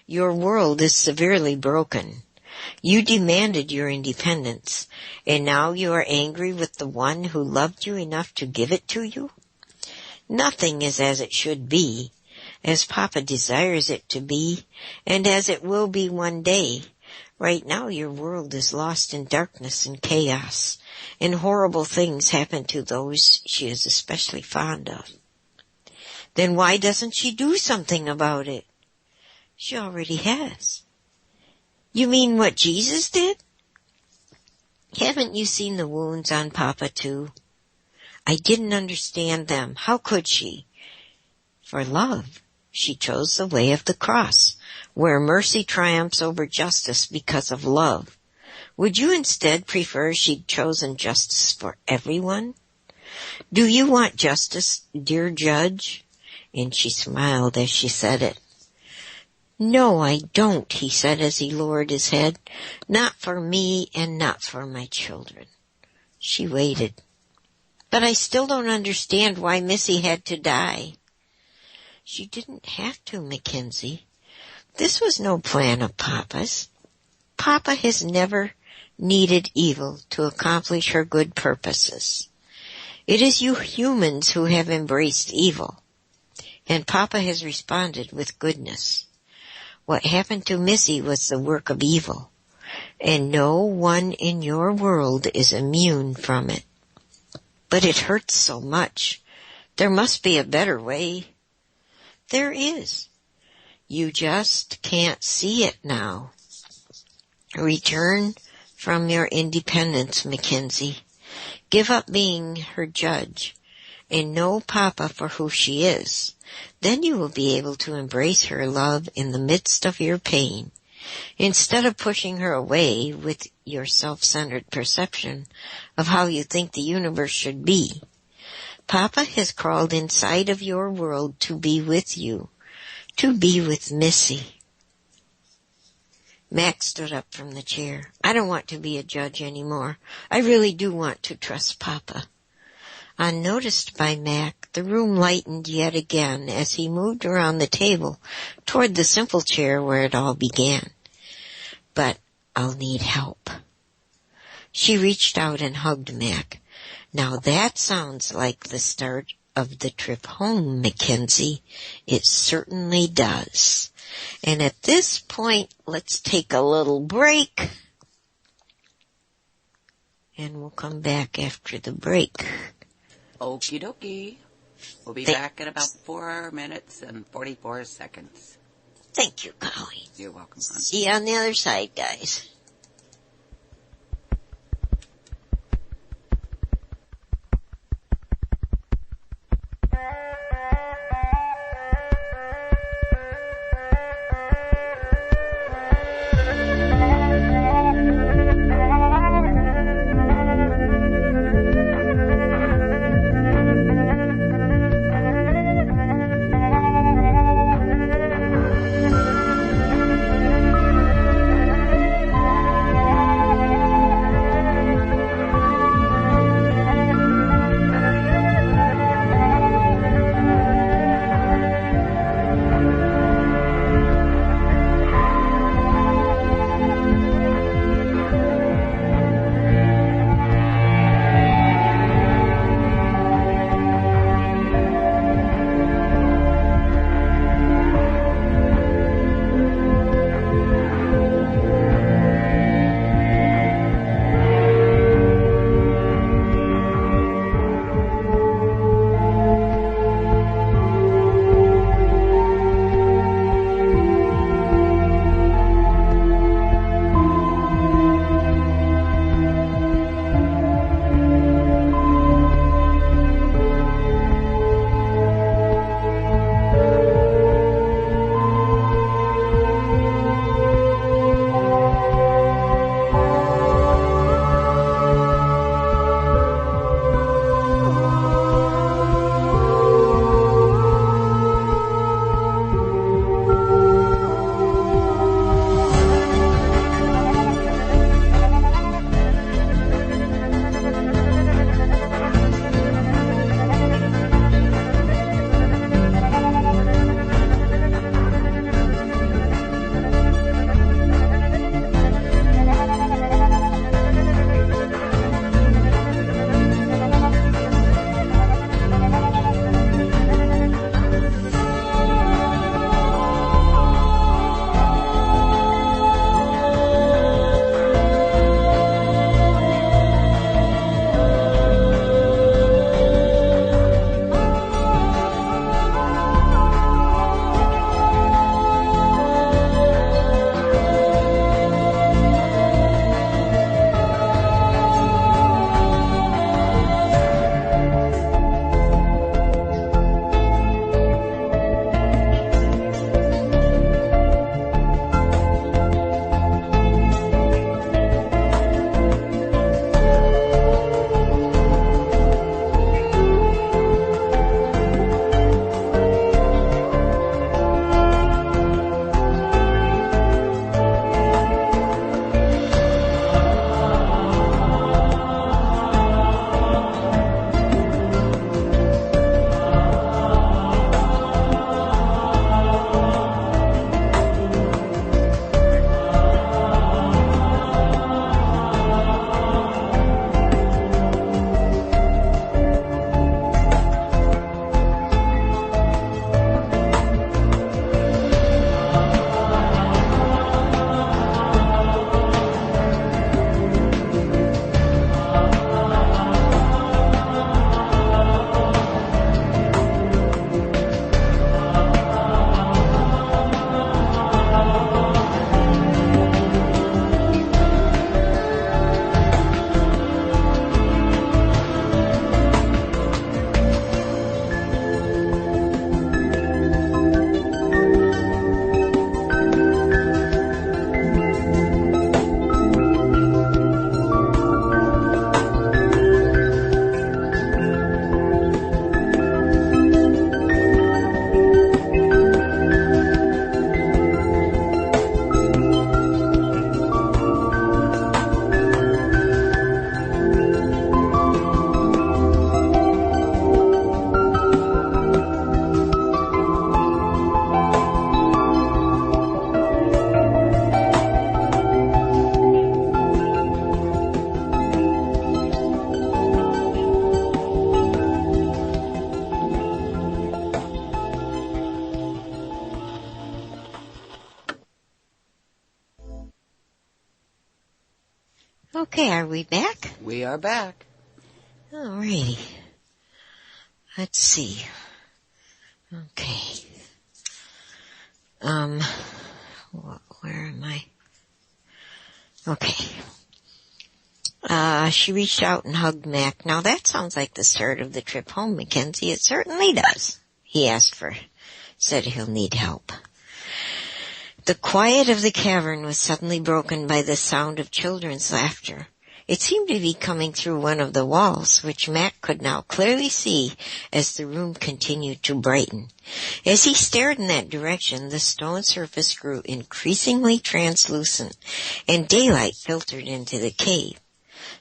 Your world is severely broken. You demanded your independence, and now you are angry with the one who loved you enough to give it to you? Nothing is as it should be, as Papa desires it to be, and as it will be one day. Right now your world is lost in darkness and chaos, and horrible things happen to those she is especially fond of. Then why doesn't she do something about it? She already has. You mean what Jesus did? Haven't you seen the wounds on Papa too? I didn't understand them. How could she? For love, she chose the way of the cross, where mercy triumphs over justice because of love. Would you instead prefer she'd chosen justice for everyone? Do you want justice, dear Judge? And she smiled as she said it. No, I don't, he said as he lowered his head. Not for me and not for my children. She waited. But I still don't understand why Missy had to die. She didn't have to, Mackenzie. This was no plan of Papa's. Papa has never needed evil to accomplish her good purposes. It is you humans who have embraced evil, and Papa has responded with goodness. What happened to Missy was the work of evil, and no one in your world is immune from it. But it hurts so much. There must be a better way. There is. You just can't see it now. Return from your independence, Mackenzie. Give up being her judge and know Papa for who she is. Then you will be able to embrace her love in the midst of your pain, instead of pushing her away with your self-centered perception of how you think the universe should be. Papa has crawled inside of your world to be with you, to be with Missy. Mac stood up from the chair. I don't want to be a judge anymore. I really do want to trust Papa. Unnoticed by Mac, the room lightened yet again as he moved around the table toward the simple chair where it all began. But I'll need help. She reached out and hugged Mac. Now that sounds like the start of the trip home, Mackenzie. It certainly does. And at this point, let's take a little break. And we'll come back after the break. Okie dokie. We'll be back in about 4 minutes and 44 seconds. Thank you, Colleen. You're welcome, hon. See you on the other side, guys. Okay, are we back? We are back. Alrighty. Let's see. Okay. Where am I? Okay. She reached out and hugged Mac. Now that sounds like the start of the trip home, Mackenzie. It certainly does. He said he'll need help. The quiet of the cavern was suddenly broken by the sound of children's laughter. It seemed to be coming through one of the walls, which Mac could now clearly see as the room continued to brighten. As he stared in that direction, the stone surface grew increasingly translucent, and daylight filtered into the cave.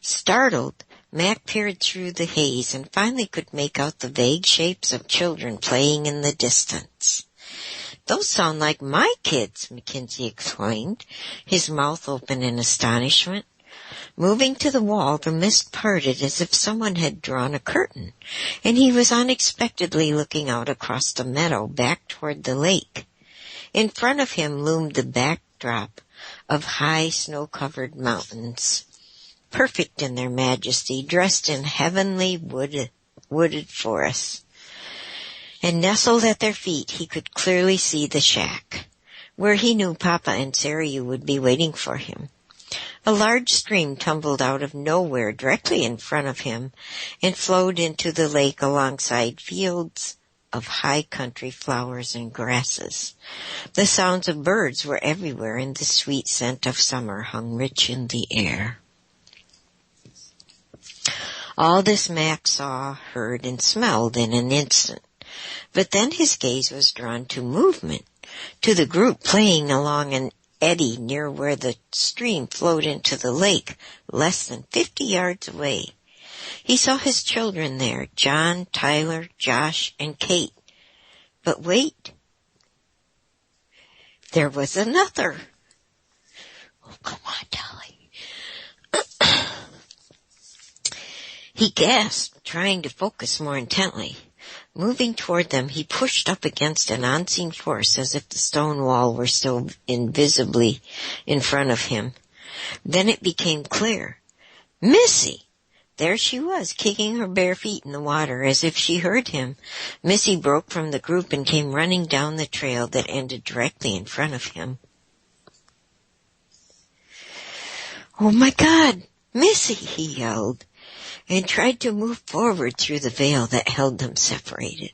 Startled, Mac peered through the haze and finally could make out the vague shapes of children playing in the distance. "Those sound like my kids," Mackenzie exclaimed, his mouth open in astonishment. Moving to the wall, the mist parted as if someone had drawn a curtain, and he was unexpectedly looking out across the meadow back toward the lake. In front of him loomed the backdrop of high snow-covered mountains, perfect in their majesty, dressed in heavenly wooded forests. And nestled at their feet, he could clearly see the shack, where he knew Papa and Sarayu would be waiting for him. A large stream tumbled out of nowhere directly in front of him and flowed into the lake alongside fields of high country flowers and grasses. The sounds of birds were everywhere, and the sweet scent of summer hung rich in the air. All this Mac saw, heard, and smelled in an instant. But then his gaze was drawn to movement, to the group playing along an eddy near where the stream flowed into the lake, less than 50 yards away. He saw his children there, John, Tyler, Josh, and Kate. But wait, there was another. "Oh, come on, Dolly." He gasped, trying to focus more intently. Moving toward them, he pushed up against an unseen force as if the stone wall were still invisibly in front of him. Then it became clear. Missy! There she was, kicking her bare feet in the water as if she heard him. Missy broke from the group and came running down the trail that ended directly in front of him. "Oh my God, Missy!" he yelled, and tried to move forward through the veil that held them separated.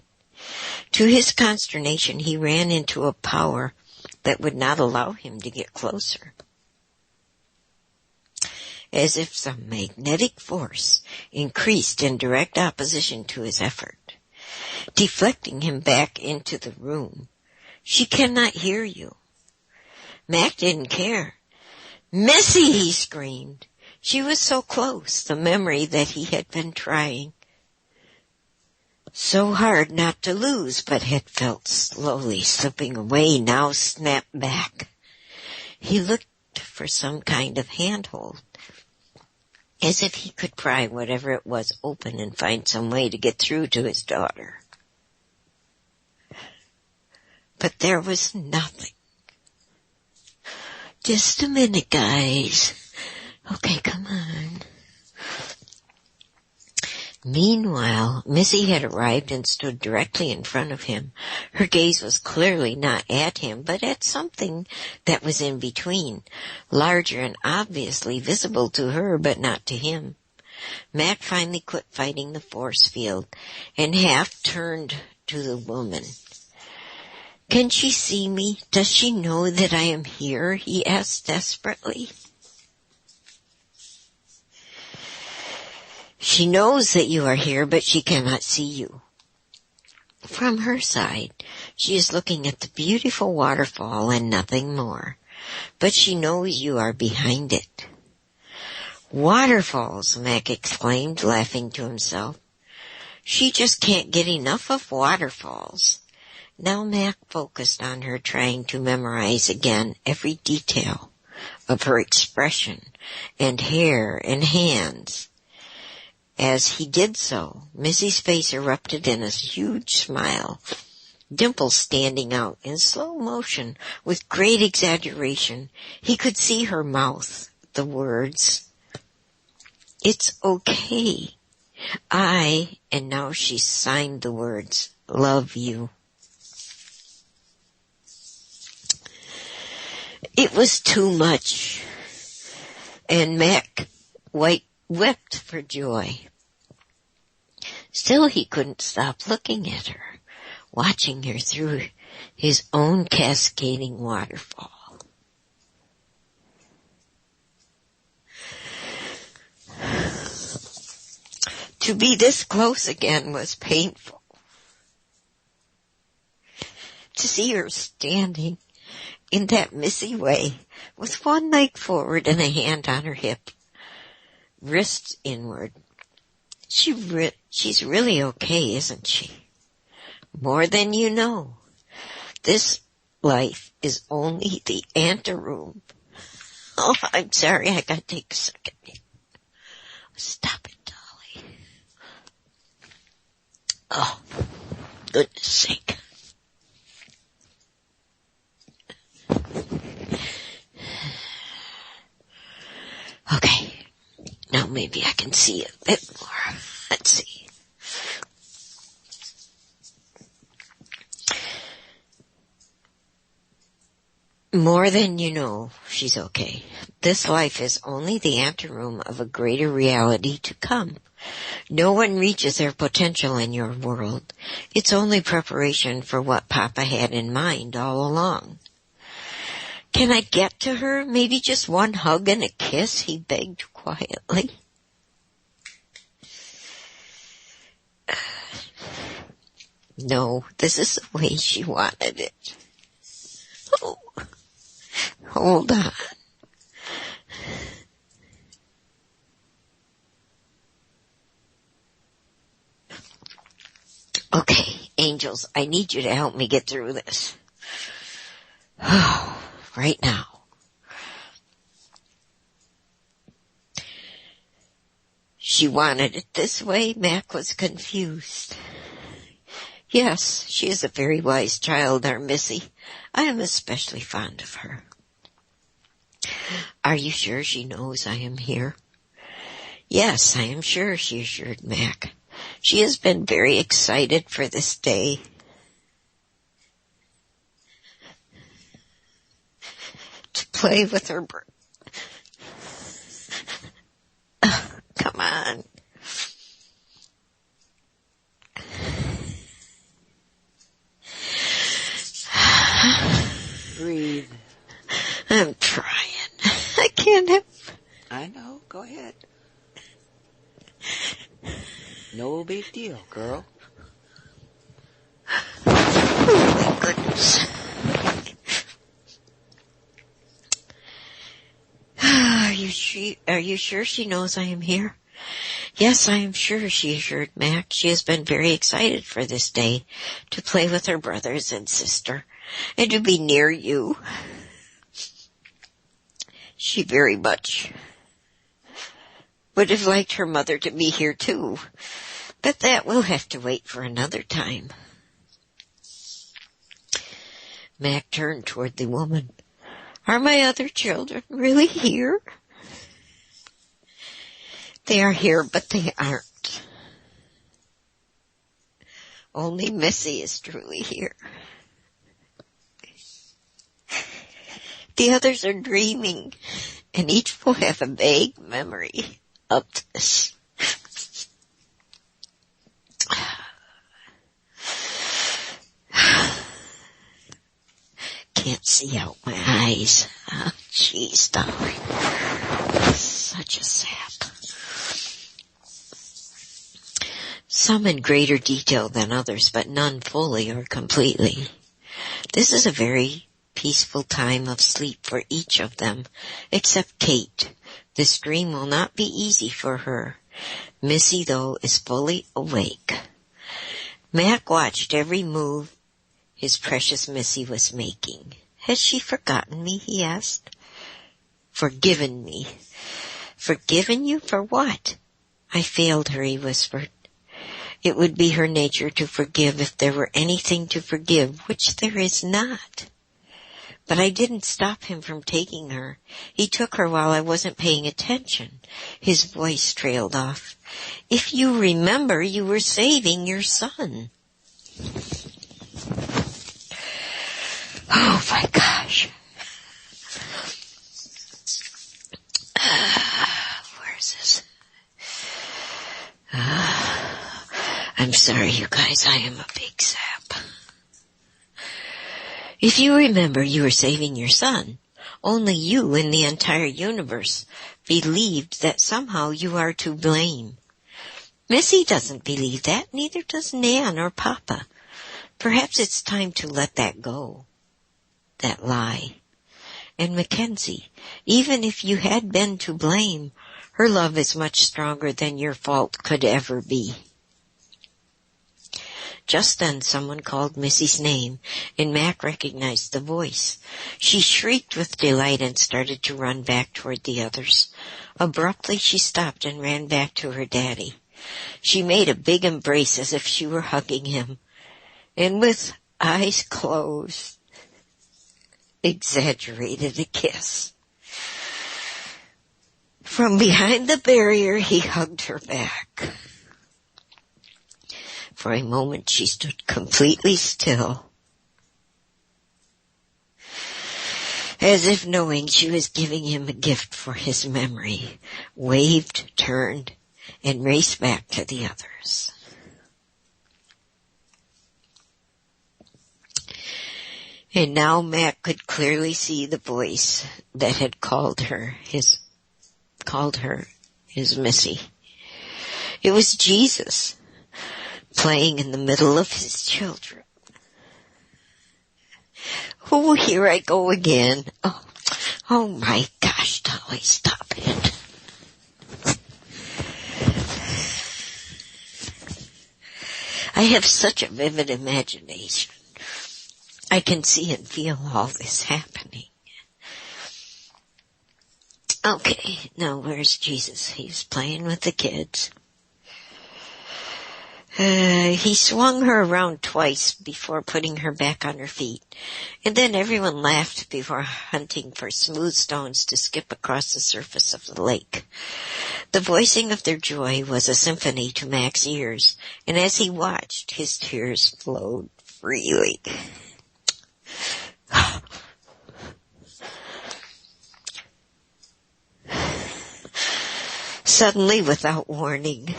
To his consternation, he ran into a power that would not allow him to get closer. As if some magnetic force increased in direct opposition to his effort, deflecting him back into the room. "She cannot hear you." Mac didn't care. "Missy!" he screamed. She was so close, the memory that he had been trying so hard not to lose, but had felt slowly slipping away, now snapped back. He looked for some kind of handhold, as if he could pry whatever it was open and find some way to get through to his daughter. But there was nothing. "Just a minute, guys. Okay, come on." Meanwhile, Missy had arrived and stood directly in front of him. Her gaze was clearly not at him, but at something that was in between, larger and obviously visible to her, but not to him. Mac finally quit fighting the force field and half turned to the woman. "Can she see me? Does she know that I am here?" he asked desperately. "She knows that you are here, but she cannot see you." From her side, she is looking at the beautiful waterfall and nothing more, but she knows you are behind it. "Waterfalls!" Mac exclaimed, laughing to himself. "She just can't get enough of waterfalls." Now Mac focused on her, trying to memorize again every detail of her expression and hair and hands. As he did so, Missy's face erupted in a huge smile, dimples standing out in slow motion with great exaggeration. He could see her mouth the words, It's okay. And now she signed the words, love you. It was too much, and Mac wept for joy. Still he couldn't stop looking at her, watching her through his own cascading waterfall. To be this close again was painful. To see her standing in that missy way, with one leg forward and a hand on her hip, wrists inward. She's really okay, isn't she? More than you know. This life is only the anteroom. Oh, I'm sorry, I gotta take a second. Stop it, Dolly. Oh, goodness sake. Okay, now maybe I can see a bit more. Let's see. More than you know, she's okay. This life is only the anteroom of a greater reality to come. No one reaches their potential in your world. It's only preparation for what Papa had in mind all along. Can I get to her? Maybe just one hug and a kiss, he begged quietly. No, this is the way she wanted it. Oh, hold on. Okay, angels, I need you to help me get through this. Right now. She wanted it this way. Mac was confused. Yes, she is a very wise child, our Missy. I am especially fond of her. Are you sure she knows I am here? Yes, I am sure, she assured Mac. She has been very excited for this day. To play with her come on. Breathe. I'm trying. I can't have... I know. Go ahead. No big deal, girl. Oh, my goodness. Are you sure she knows I am here? Yes, I am sure, she assured Mac. She has been very excited for this day, to play with her brothers and sister, and to be near you. She very much would have liked her mother to be here too, but that will have to wait for another time. Mac turned toward the woman. Are my other children really here? They are here, but they aren't. Only Missy is truly here. The others are dreaming, and each will have a vague memory of this. Can't see out my eyes. Oh, jeez, Dolly. Such a sap. Some in greater detail than others, but none fully or completely. This is a very peaceful time of sleep for each of them, except Kate. This dream will not be easy for her. Missy, though, is fully awake. Mac watched every move his precious Missy was making. Has she forgotten me, he asked. Forgiven me. Forgiven you for what? I failed her, he whispered. It would be her nature to forgive if there were anything to forgive, which there is not. But I didn't stop him from taking her. He took her while I wasn't paying attention. His voice trailed off. If you remember, you were saving your son. Oh my gosh. Where is this? I'm sorry, you guys. I am a big sap. If you remember, you were saving your son. Only you in the entire universe believed that somehow you are to blame. Missy doesn't believe that, neither does Nan or Papa. Perhaps it's time to let that go. That lie. And Mackenzie, even if you had been to blame, her love is much stronger than your fault could ever be. Just then someone called Missy's name, and Mac recognized the voice. She shrieked with delight and started to run back toward the others. Abruptly she stopped and ran back to her daddy. She made a big embrace as if she were hugging him, and with eyes closed, exaggerated a kiss. From behind the barrier, he hugged her back. For a moment, she stood completely still, as if knowing she was giving him a gift for his memory, waved, turned, and raced back to the others. And now Matt could clearly see the voice that had called her his Missy. It was Jesus, playing in the middle of his children. Oh, here I go again. Oh my gosh, Dolly, stop it. I have such a vivid imagination. I can see and feel all this happening. Okay, now where's Jesus? He's playing with the kids. He swung her around twice before putting her back on her feet. And then everyone laughed before hunting for smooth stones to skip across the surface of the lake. The voicing of their joy was a symphony to Mac's ears, and as he watched, his tears flowed freely. Suddenly, without warning,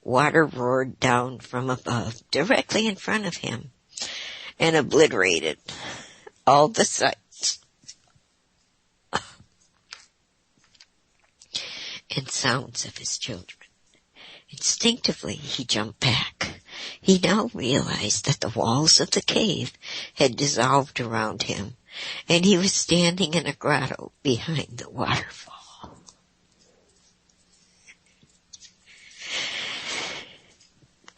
water roared down from above, directly in front of him, and obliterated all the sights and sounds of his children. Instinctively, he jumped back. He now realized that the walls of the cave had dissolved around him, and he was standing in a grotto behind the waterfall.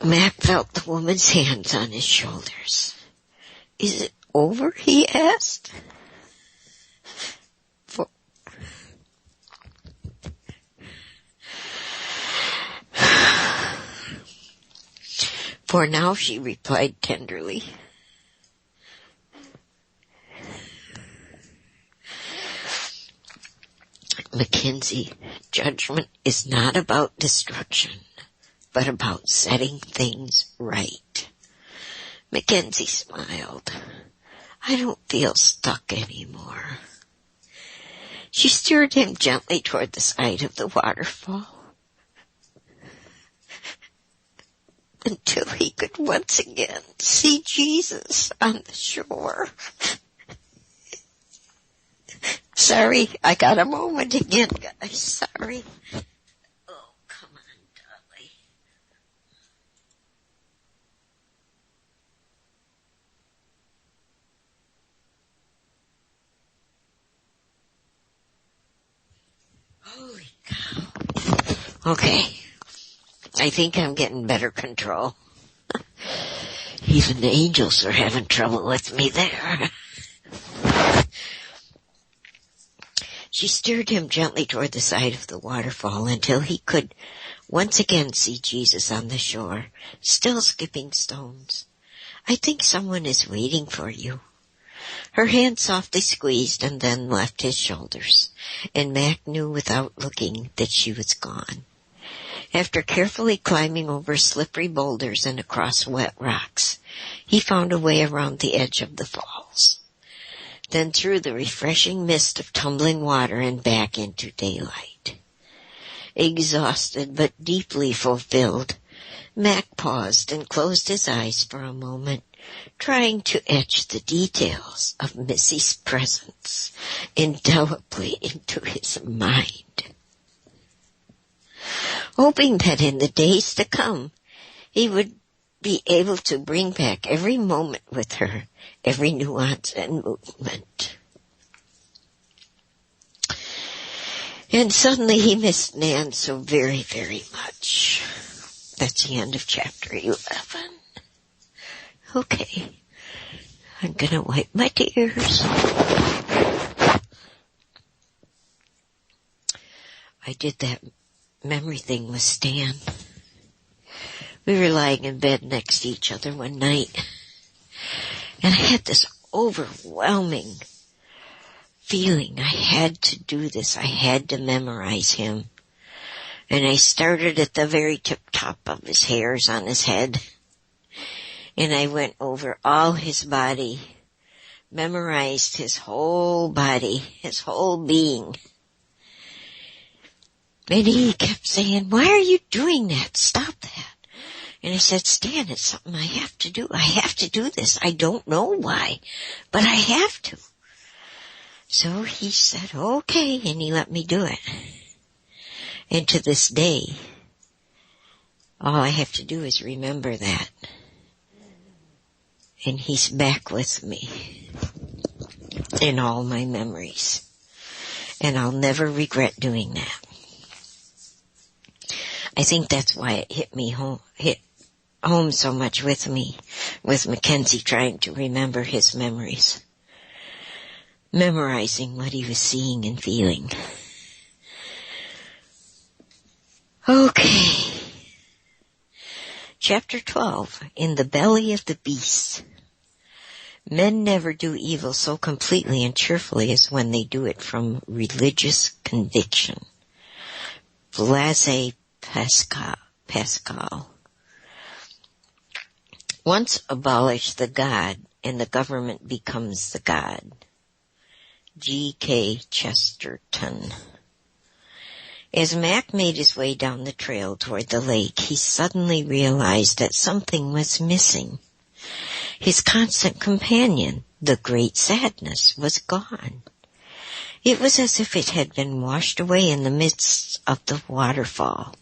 Mac felt the woman's hands on his shoulders. Is it over? He asked. For now, she replied tenderly. Mackenzie, judgment is not about destruction, but about setting things right. Mackenzie smiled. I don't feel stuck anymore. She steered him gently toward the side of the waterfall until he could once again see Jesus on the shore. Sorry, I got a moment again, guys. Sorry. Oh, come on, Dolly. Holy cow. Okay. I think I'm getting better control. Even the angels are having trouble with me there. She steered him gently toward the side of the waterfall until he could once again see Jesus on the shore, still skipping stones. I think someone is waiting for you. Her hand softly squeezed and then left his shoulders, and Mac knew without looking that she was gone. After carefully climbing over slippery boulders and across wet rocks, he found a way around the edge of the falls, then through the refreshing mist of tumbling water and back into daylight. Exhausted but deeply fulfilled, Mac paused and closed his eyes for a moment, trying to etch the details of Missy's presence indelibly into his mind, hoping that in the days to come he would be able to bring back every moment with her, every nuance and movement. And suddenly he missed Nan so very, very much. That's the end of chapter 11. Okay, I'm gonna wipe my tears. I did that memory thing with Stan. We were lying in bed next to each other one night, and I had this overwhelming feeling I had to do this. I had to memorize him. And I started at the very tip-top of his hairs on his head, and I went over all his body, memorized his whole body, his whole being. And he kept saying, "Why are you doing that? Stop that." And I said, "Stan, it's something I have to do. I have to do this. I don't know why, but I have to." So he said, "Okay," and he let me do it. And to this day, all I have to do is remember that. And he's back with me in all my memories. And I'll never regret doing that. I think that's why it hit home so much with me, with Mackenzie trying to remember his memories. Memorizing what he was seeing and feeling. Okay. Chapter 12, In the Belly of the Beast. Men never do evil so completely and cheerfully as when they do it from religious conviction. Blaise Pascal. Once abolish the God, and the government becomes the God. G.K. Chesterton. As Mac made his way down the trail toward the lake, he suddenly realized that something was missing. His constant companion, the great sadness, was gone. It was as if it had been washed away in the midst of the waterfall.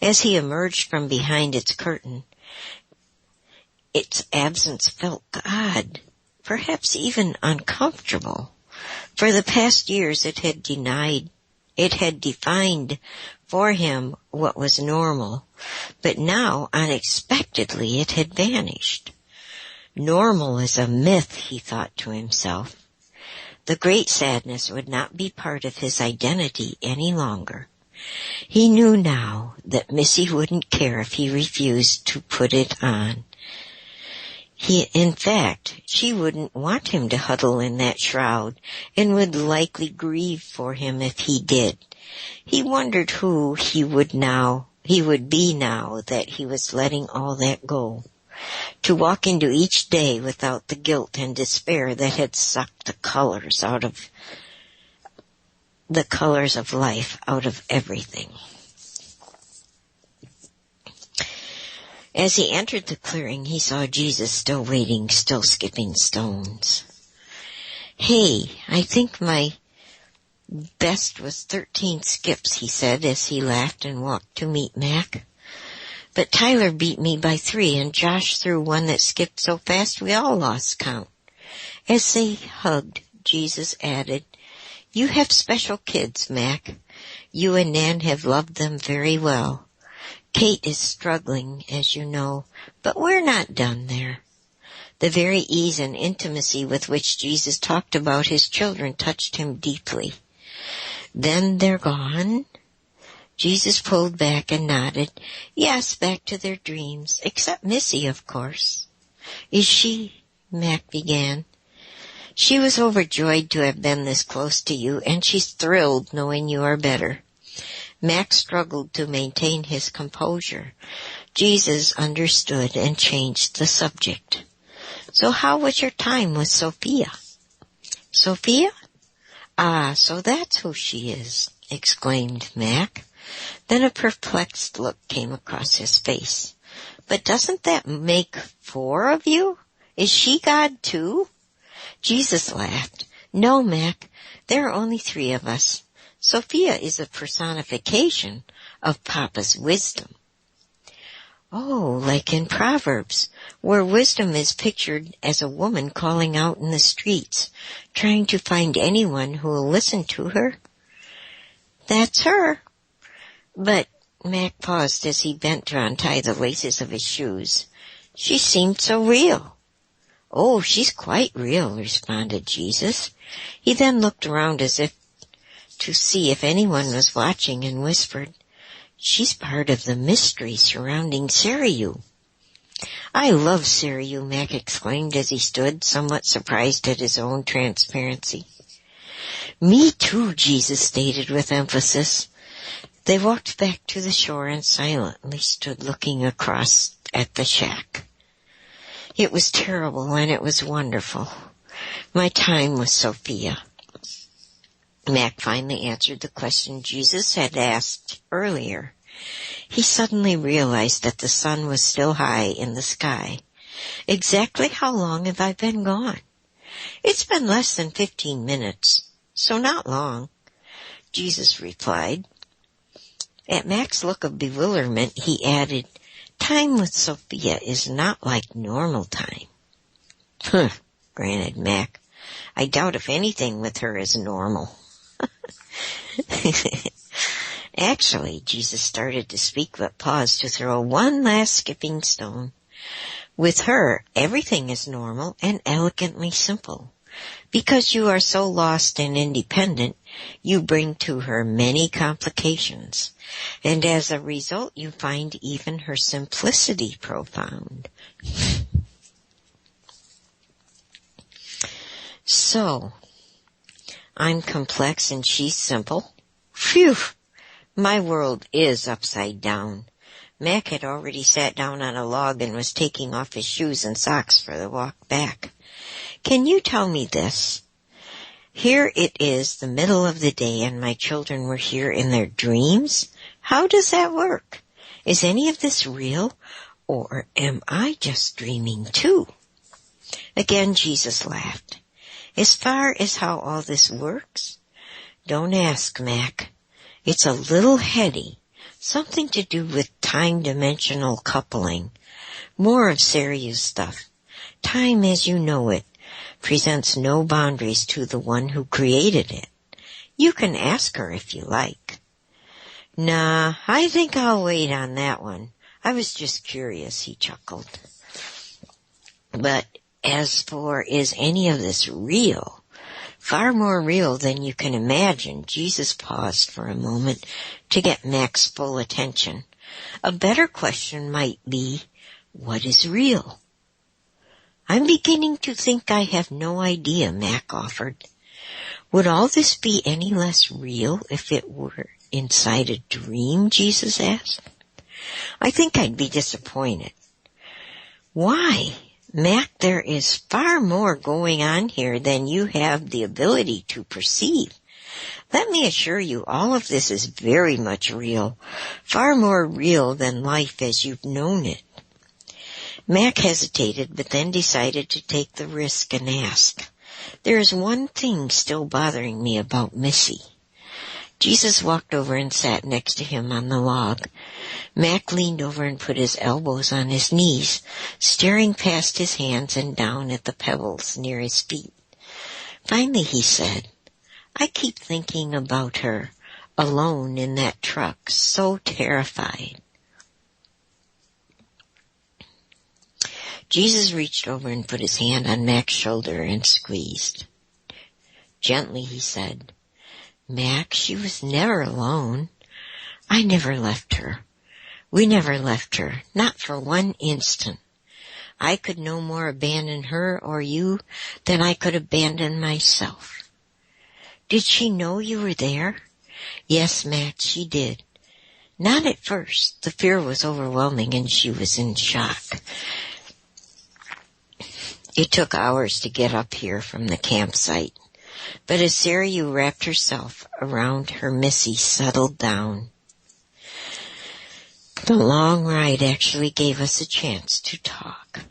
As he emerged from behind its curtain, its absence felt odd, perhaps even uncomfortable. For the past years it had defined for him what was normal, but now, unexpectedly, it had vanished. Normal is a myth, he thought to himself. The great sadness would not be part of his identity any longer. He knew now that Missy wouldn't care if he refused to put it on. In fact, she wouldn't want him to huddle in that shroud and would likely grieve for him if he did. He wondered who he would be now that he was letting all that go. To walk into each day without the guilt and despair that had sucked the colors of life out of everything. As he entered the clearing, he saw Jesus still waiting, still skipping stones. "Hey, I think my best was 13 skips," he said as he laughed and walked to meet Mac. "But Tyler beat me by 3, and Josh threw one that skipped so fast we all lost count." As they hugged, Jesus added, "You have special kids, Mac. You and Nan have loved them very well. Kate is struggling, as you know, but we're not done there." The very ease and intimacy with which Jesus talked about his children touched him deeply. "Then they're gone?" Jesus pulled back and nodded. "Yes, back to their dreams, except Missy, of course." "Is she?" Mac began. She was overjoyed to have been this close to you, and she's thrilled knowing you are better. Mac struggled to maintain his composure. Jesus understood and changed the subject. So how was your time with Sophia? Sophia? Ah, so that's who she is, exclaimed Mac. Then a perplexed look came across his face. But doesn't that make 4 of you? Is she God too? Jesus laughed. No, Mac, there are only 3 of us. Sophia is a personification of Papa's wisdom. Oh, like in Proverbs, where wisdom is pictured as a woman calling out in the streets, trying to find anyone who will listen to her. That's her. But Mac paused as he bent to untie the laces of his shoes. She seemed so real. Oh, she's quite real, responded Jesus. He then looked around as if to see if anyone was watching and whispered, She's part of the mystery surrounding Siriu. I love Siriu, Mac exclaimed as he stood, somewhat surprised at his own transparency. Me too, Jesus stated with emphasis. They walked back to the shore and silently stood looking across at the shack. It was terrible and it was wonderful. My time with Sophia. Mac finally answered the question Jesus had asked earlier. He suddenly realized that the sun was still high in the sky. Exactly how long have I been gone? It's been less than 15 minutes, so not long, Jesus replied. At Mac's look of bewilderment, he added, Time with Sophia is not like normal time. Huh, granted Mac. I doubt if anything with her is normal. Actually, Jesus started to speak but paused to throw one last skipping stone. With her, everything is normal and elegantly simple. Because you are so lost and independent, you bring to her many complications. And as a result, you find even her simplicity profound. So, I'm complex and she's simple. Phew! My world is upside down. Mac had already sat down on a log and was taking off his shoes and socks for the walk back. Can you tell me this? Here it is the middle of the day and my children were here in their dreams? How does that work? Is any of this real, or am I just dreaming too? Again Jesus laughed. As far as how all this works, don't ask, Mac. It's a little heady, something to do with time-dimensional coupling. More of Siriu's stuff. Time as you know it presents no boundaries to the one who created it. You can ask her if you like. Nah, I think I'll wait on that one. I was just curious, he chuckled. But as for is any of this real? Far more real than you can imagine. Jesus paused for a moment to get Mac's full attention. A better question might be, what is real? I'm beginning to think I have no idea, Mac offered. Would all this be any less real if it were inside a dream, Jesus asked. I think I'd be disappointed. Why? Mac, there is far more going on here than you have the ability to perceive. Let me assure you, all of this is very much real, far more real than life as you've known it. Mac hesitated, but then decided to take the risk and ask, There is one thing still bothering me about Missy. Jesus walked over and sat next to him on the log. Mac leaned over and put his elbows on his knees, staring past his hands and down at the pebbles near his feet. Finally he said, I keep thinking about her, alone in that truck, so terrified. Jesus reached over and put his hand on Mac's shoulder and squeezed. Gently he said, Mac, she was never alone. I never left her. We never left her, not for one instant. I could no more abandon her or you than I could abandon myself. Did she know you were there? Yes, Matt, she did. Not at first. The fear was overwhelming and she was in shock. It took hours to get up here from the campsite. But as Sarah wrapped herself around her Missy settled down, the long ride actually gave us a chance to talk.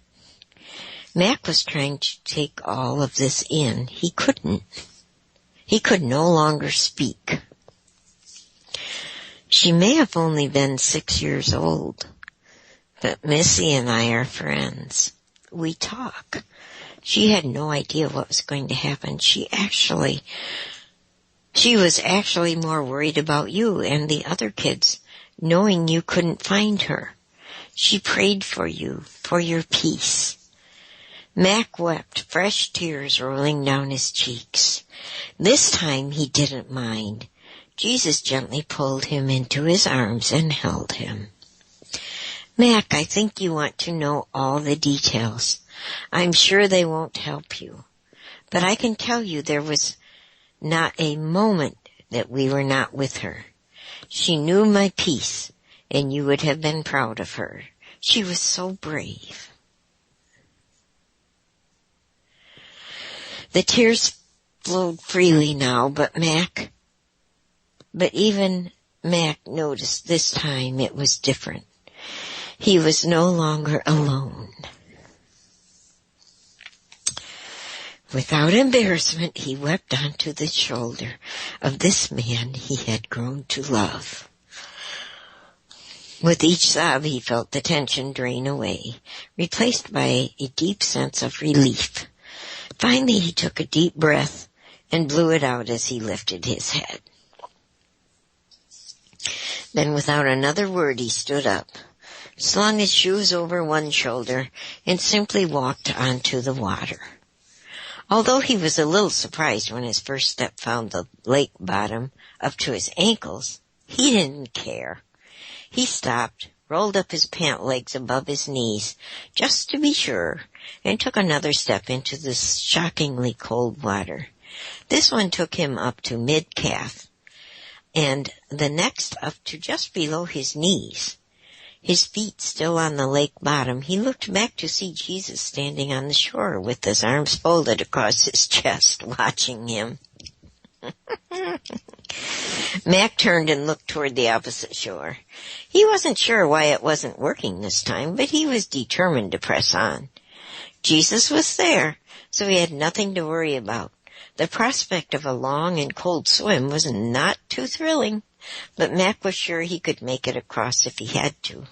Mac was trying to take all of this in. He couldn't. He could no longer speak. She may have only been 6 years old, but Missy and I are friends. We talk. She had no idea what was going to happen. She was actually more worried about you and the other kids, knowing you couldn't find her. She prayed for you, for your peace. Mac wept, fresh tears rolling down his cheeks. This time he didn't mind. Jesus gently pulled him into his arms and held him. Mac, I think you want to know all the details. I'm sure they won't help you. But I can tell you there was not a moment that we were not with her. She knew my peace, and you would have been proud of her. She was so brave. The tears flowed freely now, but even Mac noticed this time it was different. He was no longer alone. Without embarrassment, he wept onto the shoulder of this man he had grown to love. With each sob, he felt the tension drain away, replaced by a deep sense of relief. Finally, he took a deep breath and blew it out as he lifted his head. Then, without another word, he stood up, slung his shoes over one shoulder, and simply walked onto the water. Although he was a little surprised when his first step found the lake bottom up to his ankles, he didn't care. He stopped, rolled up his pant legs above his knees, just to be sure, and took another step into the shockingly cold water. This one took him up to mid-calf, and the next up to just below his knees. His feet still on the lake bottom, he looked back to see Jesus standing on the shore with his arms folded across his chest, watching him. Mac turned and looked toward the opposite shore. He wasn't sure why it wasn't working this time, but he was determined to press on. Jesus was there, so he had nothing to worry about. The prospect of a long and cold swim was not too thrilling, but Mac was sure he could make it across if he had to.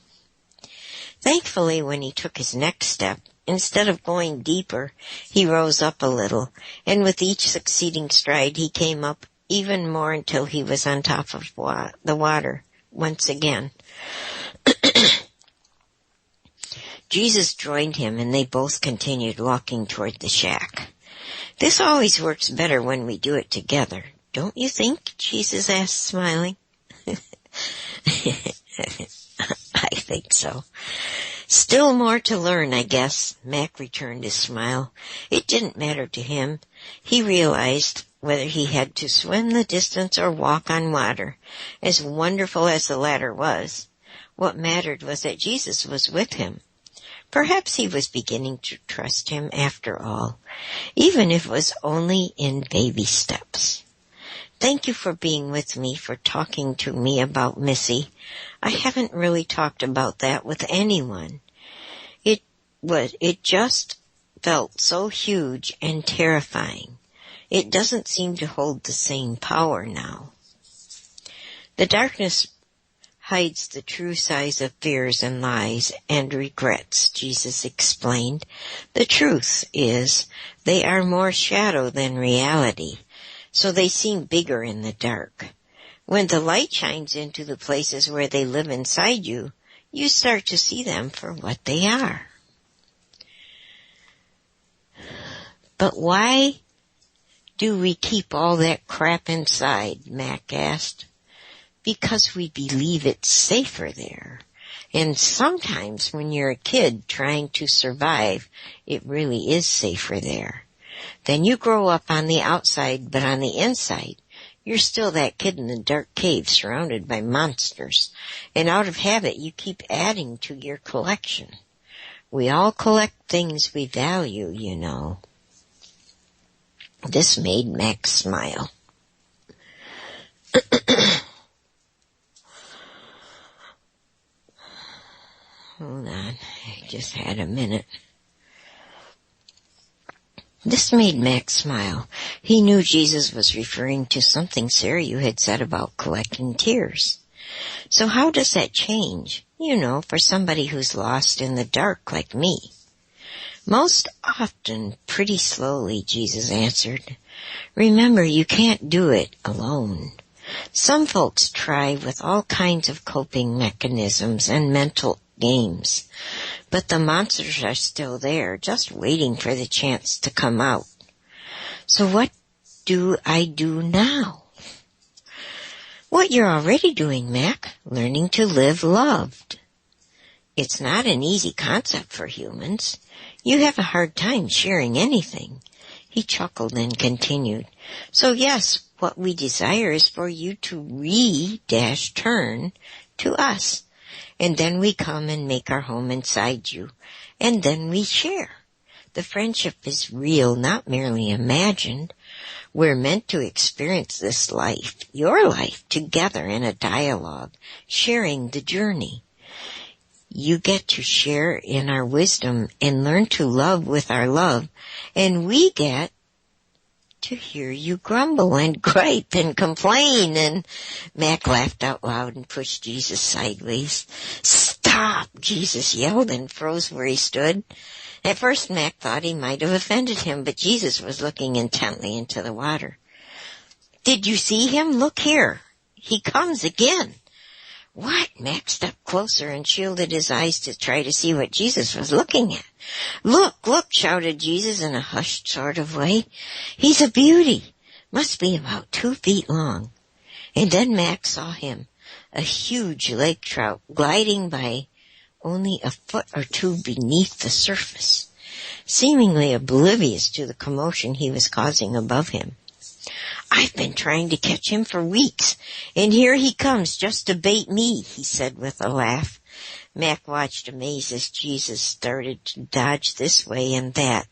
Thankfully, when he took his next step, instead of going deeper, he rose up a little, and with each succeeding stride he came up even more until he was on top of the water once again. Jesus joined him, and they both continued walking toward the shack. This always works better when we do it together, don't you think? Jesus asked, smiling. I think so. Still more to learn, I guess. Mac returned his smile. It didn't matter to him. He realized whether he had to swim the distance or walk on water, as wonderful as the latter was. What mattered was that Jesus was with him. Perhaps he was beginning to trust him after all, even if it was only in baby steps. Thank you for being with me, for talking to me about Missy. I haven't really talked about that with anyone. It just felt so huge and terrifying. It doesn't seem to hold the same power now. The darkness hides the true size of fears and lies and regrets, Jesus explained. The truth is, they are more shadow than reality, so they seem bigger in the dark. When the light shines into the places where they live inside you, you start to see them for what they are. But why do we keep all that crap inside? Mac asked. Because we believe it's safer there. And sometimes when you're a kid trying to survive, it really is safer there. Then you grow up on the outside, but on the inside, you're still that kid in the dark cave surrounded by monsters. And out of habit, you keep adding to your collection. We all collect things we value, you know. This made Max smile. Hold on, I just had a minute. This made Max smile. He knew Jesus was referring to something Sarah you had said about collecting tears. So how does that change, you know, for somebody who's lost in the dark like me? Most often, pretty slowly, Jesus answered. Remember, you can't do it alone. Some folks try with all kinds of coping mechanisms and mental games, but the monsters are still there, just waiting for the chance to come out. So what do I do now? What you're already doing, Mac, learning to live loved. It's not an easy concept for humans. You have a hard time sharing anything. He chuckled and continued. So yes, what we desire is for you to turn to us. And then we come and make our home inside you. And then we share. The friendship is real, not merely imagined. We're meant to experience this life, your life, together in a dialogue, sharing the journey. You get to share in our wisdom and learn to love with our love, and we get to hear you grumble and gripe and complain. And Mac laughed out loud and pushed Jesus sideways. Stop, Jesus yelled and froze where he stood. At first Mac thought he might have offended him, but Jesus was looking intently into the water. Did you see him? Look here. He comes again. What? Mac stepped closer and shielded his eyes to try to see what Jesus was looking at. Look, look, shouted Jesus in a hushed sort of way. He's a beauty. Must be about 2 feet long. And then Mac saw him, a huge lake trout gliding by only a foot or two beneath the surface, seemingly oblivious to the commotion he was causing above him. I've been trying to catch him for weeks, and here he comes just to bait me, he said with a laugh. Mac watched amazed as Jesus started to dodge this way and that,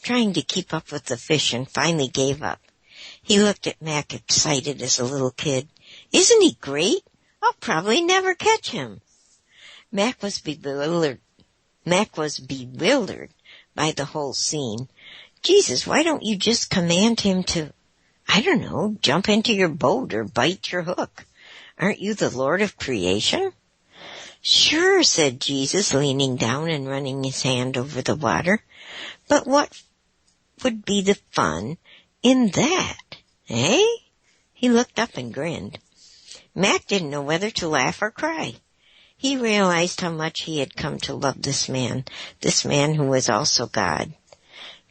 trying to keep up with the fish, and finally gave up. He looked at Mac excited as a little kid. Isn't he great? I'll probably never catch him. Mac was bewildered by the whole scene. Jesus, why don't you just command him to, I don't know, jump into your boat or bite your hook? Aren't you the Lord of creation? Sure, said Jesus, leaning down and running his hand over the water. But what would be the fun in that, eh? He looked up and grinned. Mac didn't know whether to laugh or cry. He realized how much he had come to love this man who was also God.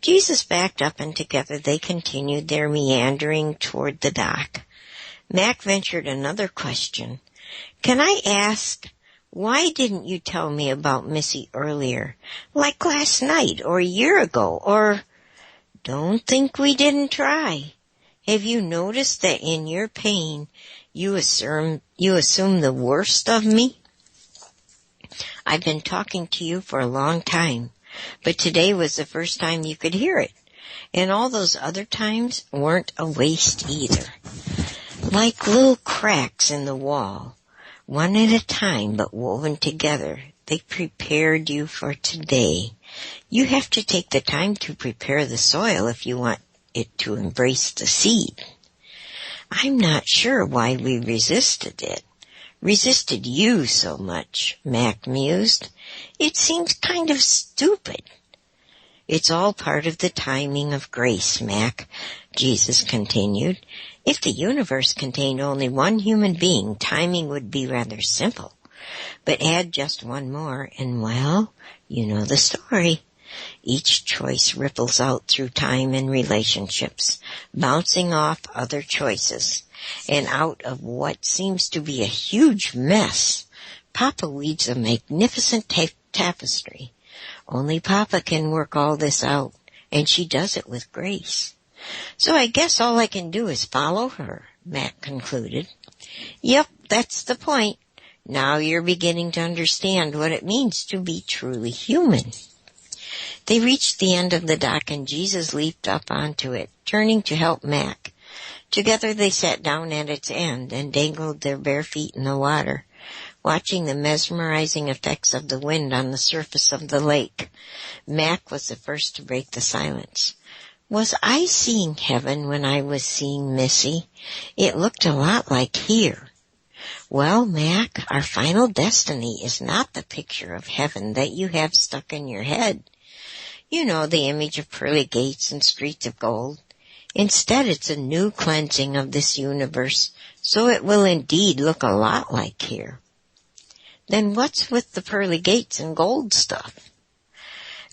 Jesus backed up, and together they continued their meandering toward the dock. Mac ventured another question. Can I ask, why didn't you tell me about Missy earlier, like last night or a year ago, or don't think we didn't try? Have you noticed that in your pain you assume the worst of me? I've been talking to you for a long time, but today was the first time you could hear it. And all those other times weren't a waste either. Like little cracks in the wall, one at a time but woven together, they prepared you for today. You have to take the time to prepare the soil if you want it to embrace the seed. I'm not sure why we resisted you so much, Mac mused. It seems kind of stupid. It's all part of the timing of grace, Mac, Jesus continued. If the universe contained only one human being, timing would be rather simple. But add just one more, and well, you know the story. Each choice ripples out through time and relationships, bouncing off other choices. And out of what seems to be a huge mess, Papa weaves a magnificent tapestry. Only Papa can work all this out, and she does it with grace. So I guess all I can do is follow her, Mac concluded. Yep, that's the point. Now you're beginning to understand what it means to be truly human. They reached the end of the dock and Jesus leaped up onto it, turning to help Mac. Together they sat down at its end and dangled their bare feet in the water, watching the mesmerizing effects of the wind on the surface of the lake. Mac was the first to break the silence. Was I seeing heaven when I was seeing Missy? It looked a lot like here. Well, Mac, our final destiny is not the picture of heaven that you have stuck in your head. You know, the image of pearly gates and streets of gold. Instead, it's a new cleansing of this universe, so it will indeed look a lot like here. Then what's with the pearly gates and gold stuff?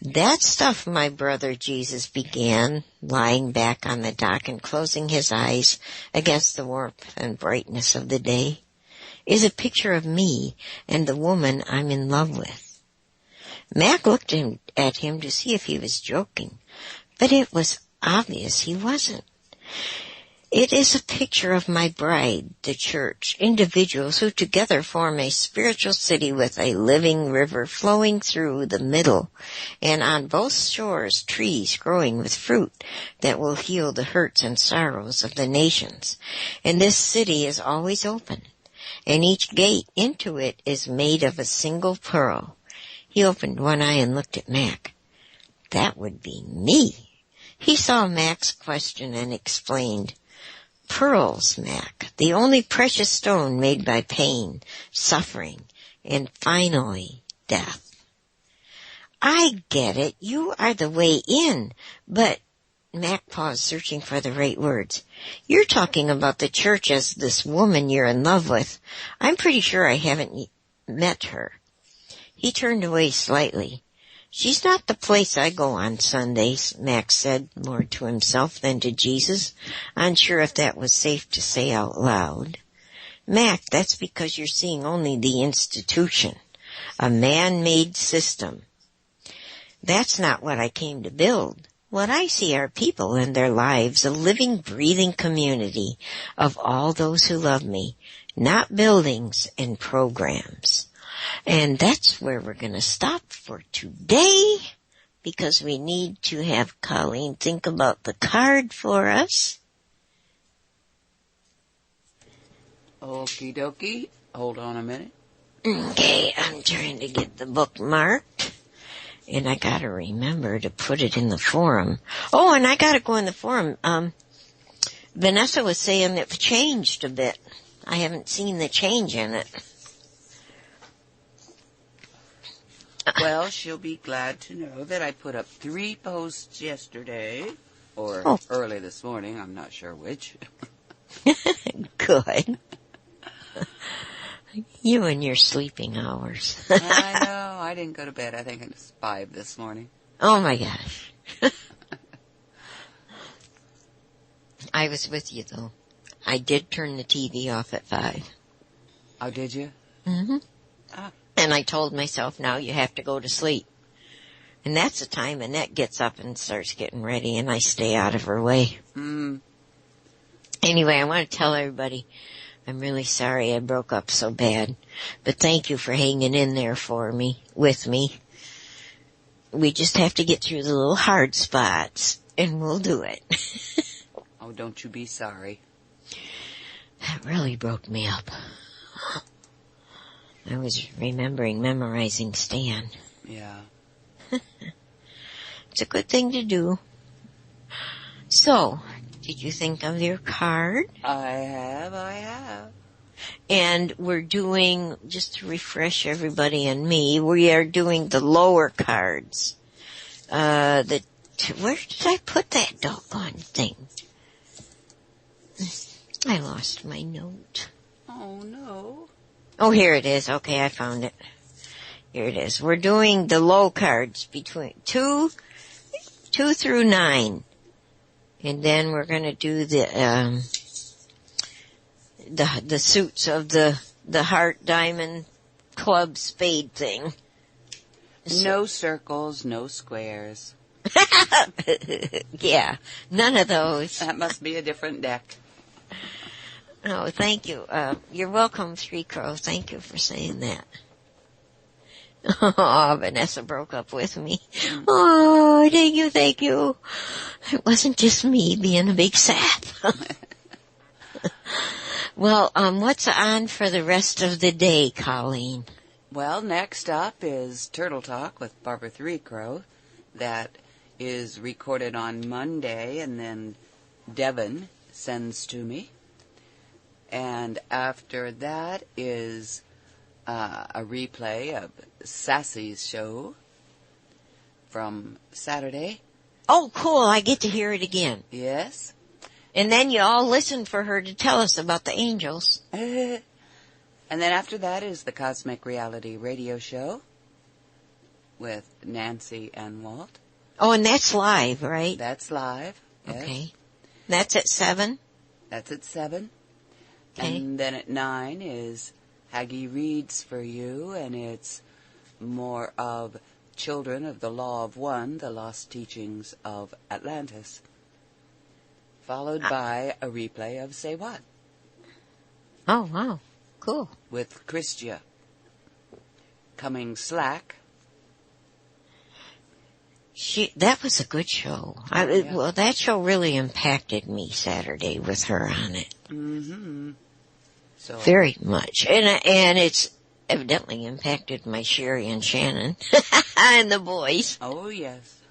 That stuff, my brother, Jesus began, lying back on the dock and closing his eyes against the warmth and brightness of the day, is a picture of me and the woman I'm in love with. Mac looked at him to see if he was joking, but it was obvious he wasn't. It is a picture of my bride, the church, individuals who together form a spiritual city with a living river flowing through the middle, and on both shores trees growing with fruit that will heal the hurts and sorrows of the nations. And this city is always open, and each gate into it is made of a single pearl. He opened one eye and looked at Mac. That would be me. He saw Mac's question and explained, Pearls, Mac, the only precious stone made by pain, suffering, and finally, death. I get it. You are the way in, but Mac paused, searching for the right words. You're talking about the church as this woman you're in love with. I'm pretty sure I haven't met her. He turned away slightly. She's not the place I go on Sundays, Max said, more to himself than to Jesus, unsure if that was safe to say out loud. Mac, that's because you're seeing only the institution, a man-made system. That's not what I came to build. What I see are people and their lives, a living, breathing community of all those who love me, not buildings and programs. And that's where we're going to stop for today, because we need to have Colleen think about the card for us. Okie dokie. Hold on a minute. Okay, I'm trying to get the book marked. And I got to remember to put it in the forum. Oh, and I got to go in the forum. Vanessa was saying it changed a bit. I haven't seen the change in it. Well, she'll be glad to know that I put up 3 posts yesterday, or early this morning, I'm not sure which. Good. You and your sleeping hours. I know, I didn't go to bed. I think it was 5 this morning. Oh my gosh. I was with you though. I did turn the TV off at 5. Oh, did you? Mm-hmm. Ah. And I told myself, now you have to go to sleep. And that's the time Annette gets up and starts getting ready, and I stay out of her way. Mm. Anyway, I want to tell everybody, I'm really sorry I broke up so bad. But thank you for hanging in there with me. We just have to get through the little hard spots, and we'll do it. Oh, don't you be sorry. That really broke me up. I was memorizing Stan. Yeah. It's a good thing to do. So, did you think of your card? I have. And we're doing, just to refresh everybody and me, we are doing the lower cards. Where did I put that doggone thing? I lost my note. Oh, no. Oh, here it is. Okay, I found it. Here it is. We're doing the low cards between 2 through 9. And then we're going to do the suits of the heart, diamond, club spade thing. No circles, no squares. Yeah, none of those. That must be a different deck. Oh, thank you. You're welcome, Three Crows. Thank you for saying that. Oh, Vanessa broke up with me. Oh, thank you. It wasn't just me being a big sap. Well, what's on for the rest of the day, Colleen? Well, next up is Turtle Talk with Barbara Three Crow. That is recorded on Monday, and then Devin sends to me. And after that is a replay of Sassy's show from Saturday. Oh, cool. I get to hear it again. Yes. And then you all listen for her to tell us about the angels. And then after that is the Cosmic Reality Radio Show with Nancy and Walt. Oh, and that's live, right? That's live. Yes. Okay. That's at 7? That's at 7. Okay. And then at 9 is Haggie Reads for You, and it's more of Children of the Law of One, the Lost Teachings of Atlantis, followed by a replay of Say What. Oh, wow. Cool. With Christia. Coming Slack. That was a good show. Yeah. Well, that show really impacted me Saturday with her on it. Mm-hmm. So Very much. And it's evidently impacted my Sherry and Shannon and the boys. Oh, yes.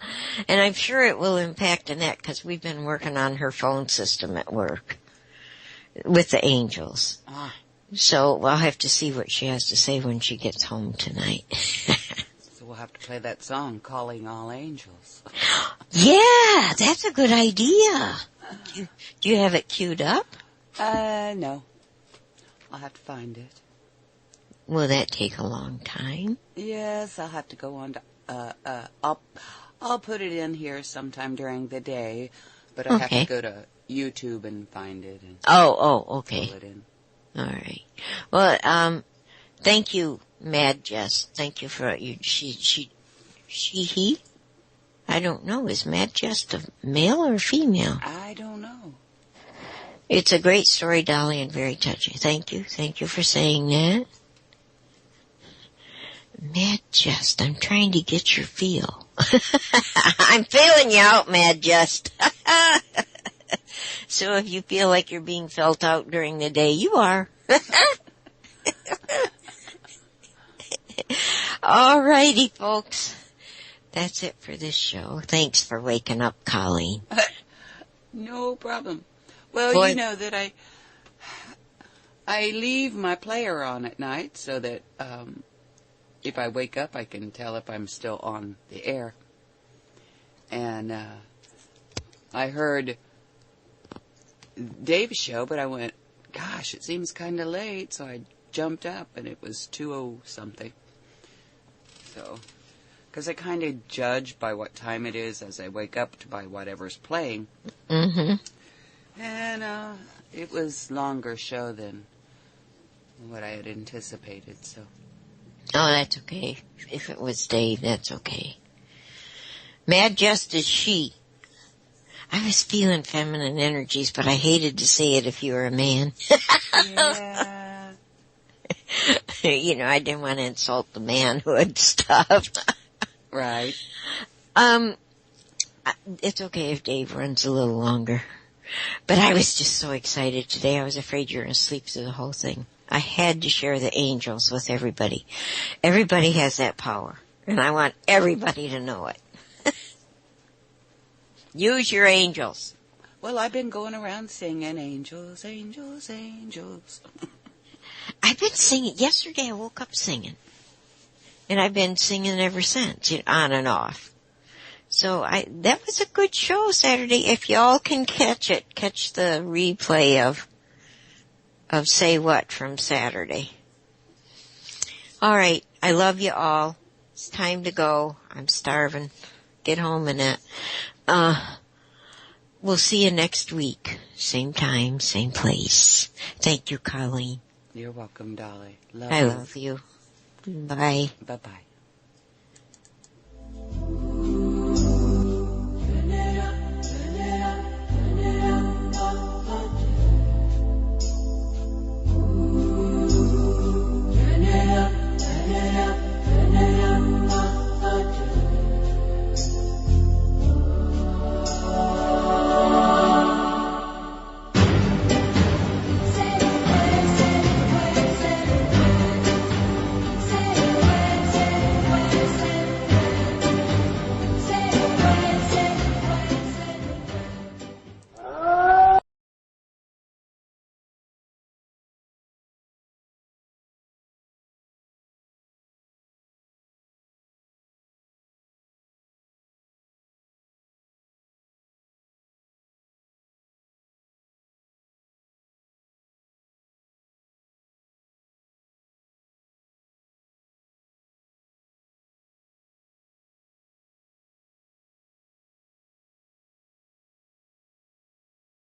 And I'm sure it will impact Annette because we've been working on her phone system at work with the angels. Ah. So I'll have to see what she has to say when she gets home tonight. So we'll have to play that song, Calling All Angels. Yeah, that's a good idea. Do you have it queued up? No. I'll have to find it. Will that take a long time? Yes, I'll have to go on to, I'll put it in here sometime during the day, but I have to go to YouTube and find it. And okay. Pull it in. All right. Well, thank you, Mad Jess. Thank you for he? I don't know. Is Mad Jess a male or female? I don't know. It's a great story, Dolly, and very touching. Thank you. Thank you for saying that. Mad Just, I'm trying to get your feel. I'm feeling you out, Mad Just. So if you feel like you're being felt out during the day, you are. All righty, folks. That's it for this show. Thanks for waking up, Colleen. No problem. Well, you know that I leave my player on at night so that if I wake up, I can tell if I'm still on the air. And I heard Dave's show, but I went, gosh, it seems kind of late, so I jumped up, and it was 2:00-something. So, because I kind of judge by what time it is as I wake up to by whatever's playing. Mm-hmm. And it was longer show than what I had anticipated, so. Oh, that's okay. If it was Dave, that's okay. Mad Just is she. I was feeling feminine energies, but I hated to say it if you were a man. Yeah. You know, I didn't want to insult the manhood stuff. Right. It's okay if Dave runs a little longer. But I was just so excited today. I was afraid you were going to sleep through the whole thing. I had to share the angels with everybody. Everybody has that power, and I want everybody to know it. Use your angels. Well, I've been going around singing angels, angels, angels. I've been singing. Yesterday I woke up singing. And I've been singing ever since, on and off. So that was a good show Saturday. If y'all can catch it, catch the replay of Say What from Saturday. All right. I love you all. It's time to go. I'm starving. Get home, Annette. We'll see you next week. Same time, same place. Thank you, Colleen. You're welcome, Dolly. I love you. Bye. Bye-bye.